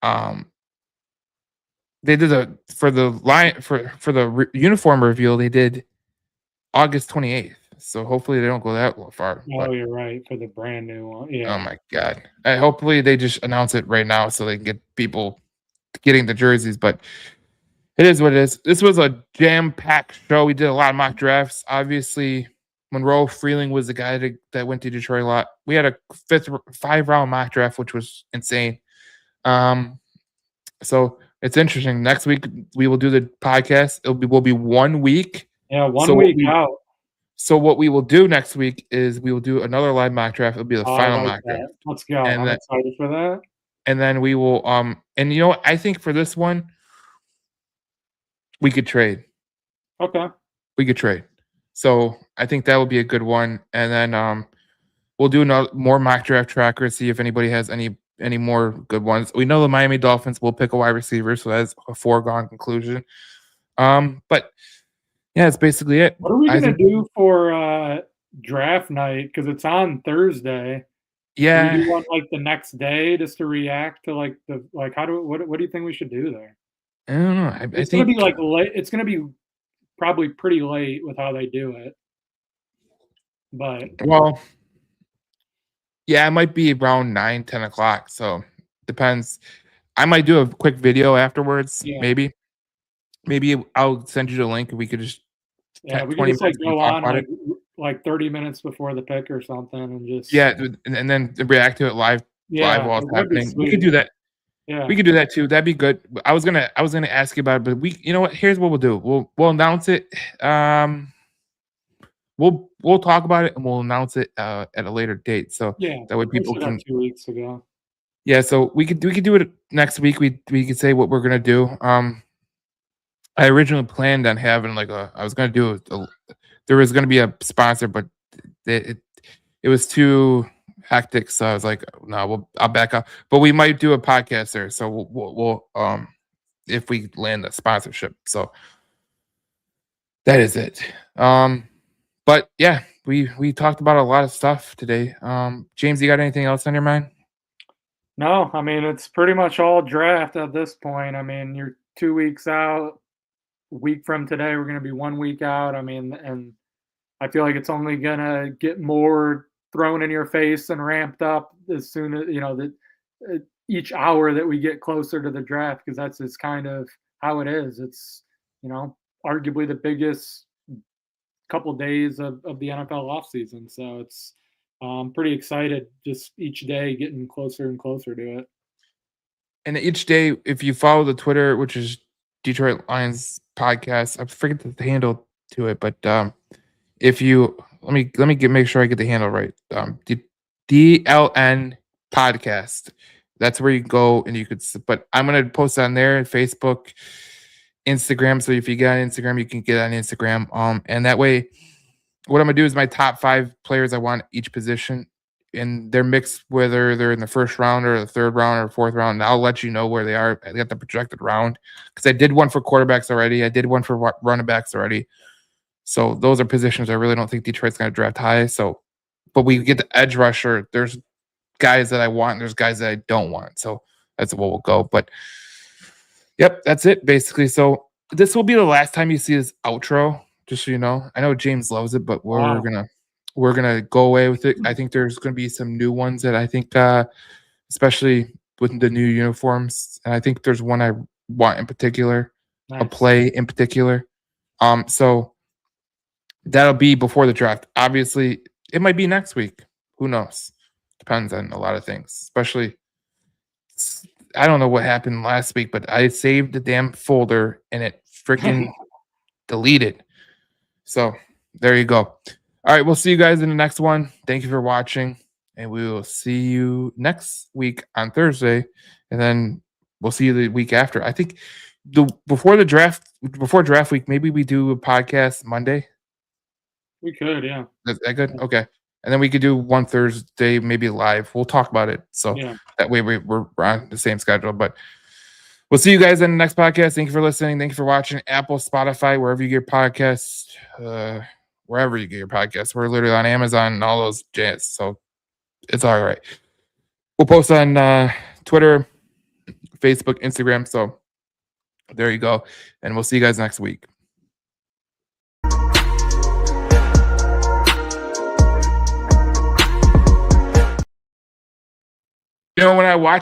Um, they did the for the line for the uniform reveal. They did August 28th. So hopefully they don't go that far. Oh, But you're right, for the brand new one, oh yeah. my god, hopefully they just announce it right now so they can get people getting the jerseys. But it is what it is. This was a jam-packed show. We did a lot of mock drafts. Obviously, Monroe Freeling was the guy that went to Detroit a lot. We had a 5 round mock draft, which was insane. Um, so it's interesting. Next week we will do the podcast. Will be 1 week. Yeah, So 1 week out. what we will do next week is we will do another live mock draft. It'll be the Oh, I final like mock draft, that. Let's go. and I'm then excited for that. we will and you know what? I think for this one we could trade. Okay. We could trade. So I think that would be a good one. And then we'll do another more mock draft tracker, see if anybody has any more good ones. We know the Miami Dolphins will pick a wide receiver, so that's a foregone conclusion. But yeah, that's basically it. What are we I gonna think do for, draft night? Because it's on Thursday. Do we do yeah, one, like, the next day just to react to, like, the like, how do what do you think we should do there? I don't know. I It's gonna be, think like, late it's gonna be probably pretty late with how they do it, but well, yeah, it might be around 9, 10 o'clock. So depends. I might do a quick video afterwards, yeah. maybe. Maybe I'll send you the link and we could just Yeah, we could 20 just, like, minutes and go talk on, about it. like, 30 minutes before the pick or something and just Yeah, and then react to it live yeah, while it's that'd be happening. We could sweet. do that. We Yeah. could do that too. That'd be good. I was gonna ask you about it, but you know what? Here's what we'll do. We'll announce it. We'll talk about it and we'll announce it at a later date. So Yeah. that way We people still got can 2 weeks to go. yeah, so we could do it next week. We could say what we're gonna do. I originally planned on having like I was gonna do there was gonna be a sponsor, but it it, it was too hectic. So I was like, no, I'll back up. But we might do a podcast there. So we'll if we land the sponsorship. So that is it. But yeah, we talked about a lot of stuff today. James, you got anything else on your mind? No, I mean, it's pretty much all draft at this point. I mean, you're 2 weeks out. A week from today, we're gonna be 1 week out. I mean, and I feel like it's only gonna get more thrown in your face and ramped up as soon as, that each hour that we get closer to the draft, because that's just kind of how it is. It's, arguably the biggest couple days of the NFL offseason. So it's pretty excited just each day getting closer and closer to it. And each day, if you follow the Twitter, which is Detroit Lions podcast, I forget the handle to it, but if you let me make sure I get the handle right. DLN podcast. That's where you go and you could. But I'm gonna post on there, Facebook, Instagram. So if you get on Instagram, you can get on Instagram. And that way, what I'm gonna do is my top 5 players I want each position, and they're mixed whether they're in the first round or the third round or fourth round. And I'll let you know where they are. I got the projected round because I did one for quarterbacks already. I did one for running backs already. So those are positions I really don't think Detroit's going to draft high. So, but we get the edge rusher. There's guys that I want. And there's guys that I don't want. So that's where we'll go. But yep, that's it basically. So this will be the last time you see this outro. Just so you know, I know James loves it, but Wow. we're gonna go away with it. I think there's gonna be some new ones that I think, especially with the new uniforms. And I think there's one I want in particular, a Nice. play in particular. So that'll be before the draft. Obviously, it might be next week. Who knows? Depends on a lot of things. Especially, I don't know what happened last week, but I saved the damn folder and it freaking deleted. So there you go. All right, we'll see you guys in the next one. Thank you for watching, and we will see you next week on Thursday, and then we'll see you the week after. I think before draft week, maybe we do a podcast Monday. We could, yeah. Is that good? Okay. And then we could do one Thursday, maybe live. We'll talk about it. So Yeah. that way we're on the same schedule. But We'll see you guys in the next podcast. Thank you for listening. Thank you for watching. Apple, Spotify, wherever you get your podcasts, wherever you get your podcasts. We're literally on Amazon and all those jazz. So it's all right. We'll post on Twitter, Facebook, Instagram. So there you go. And we'll see you guys next week. You know, when I watch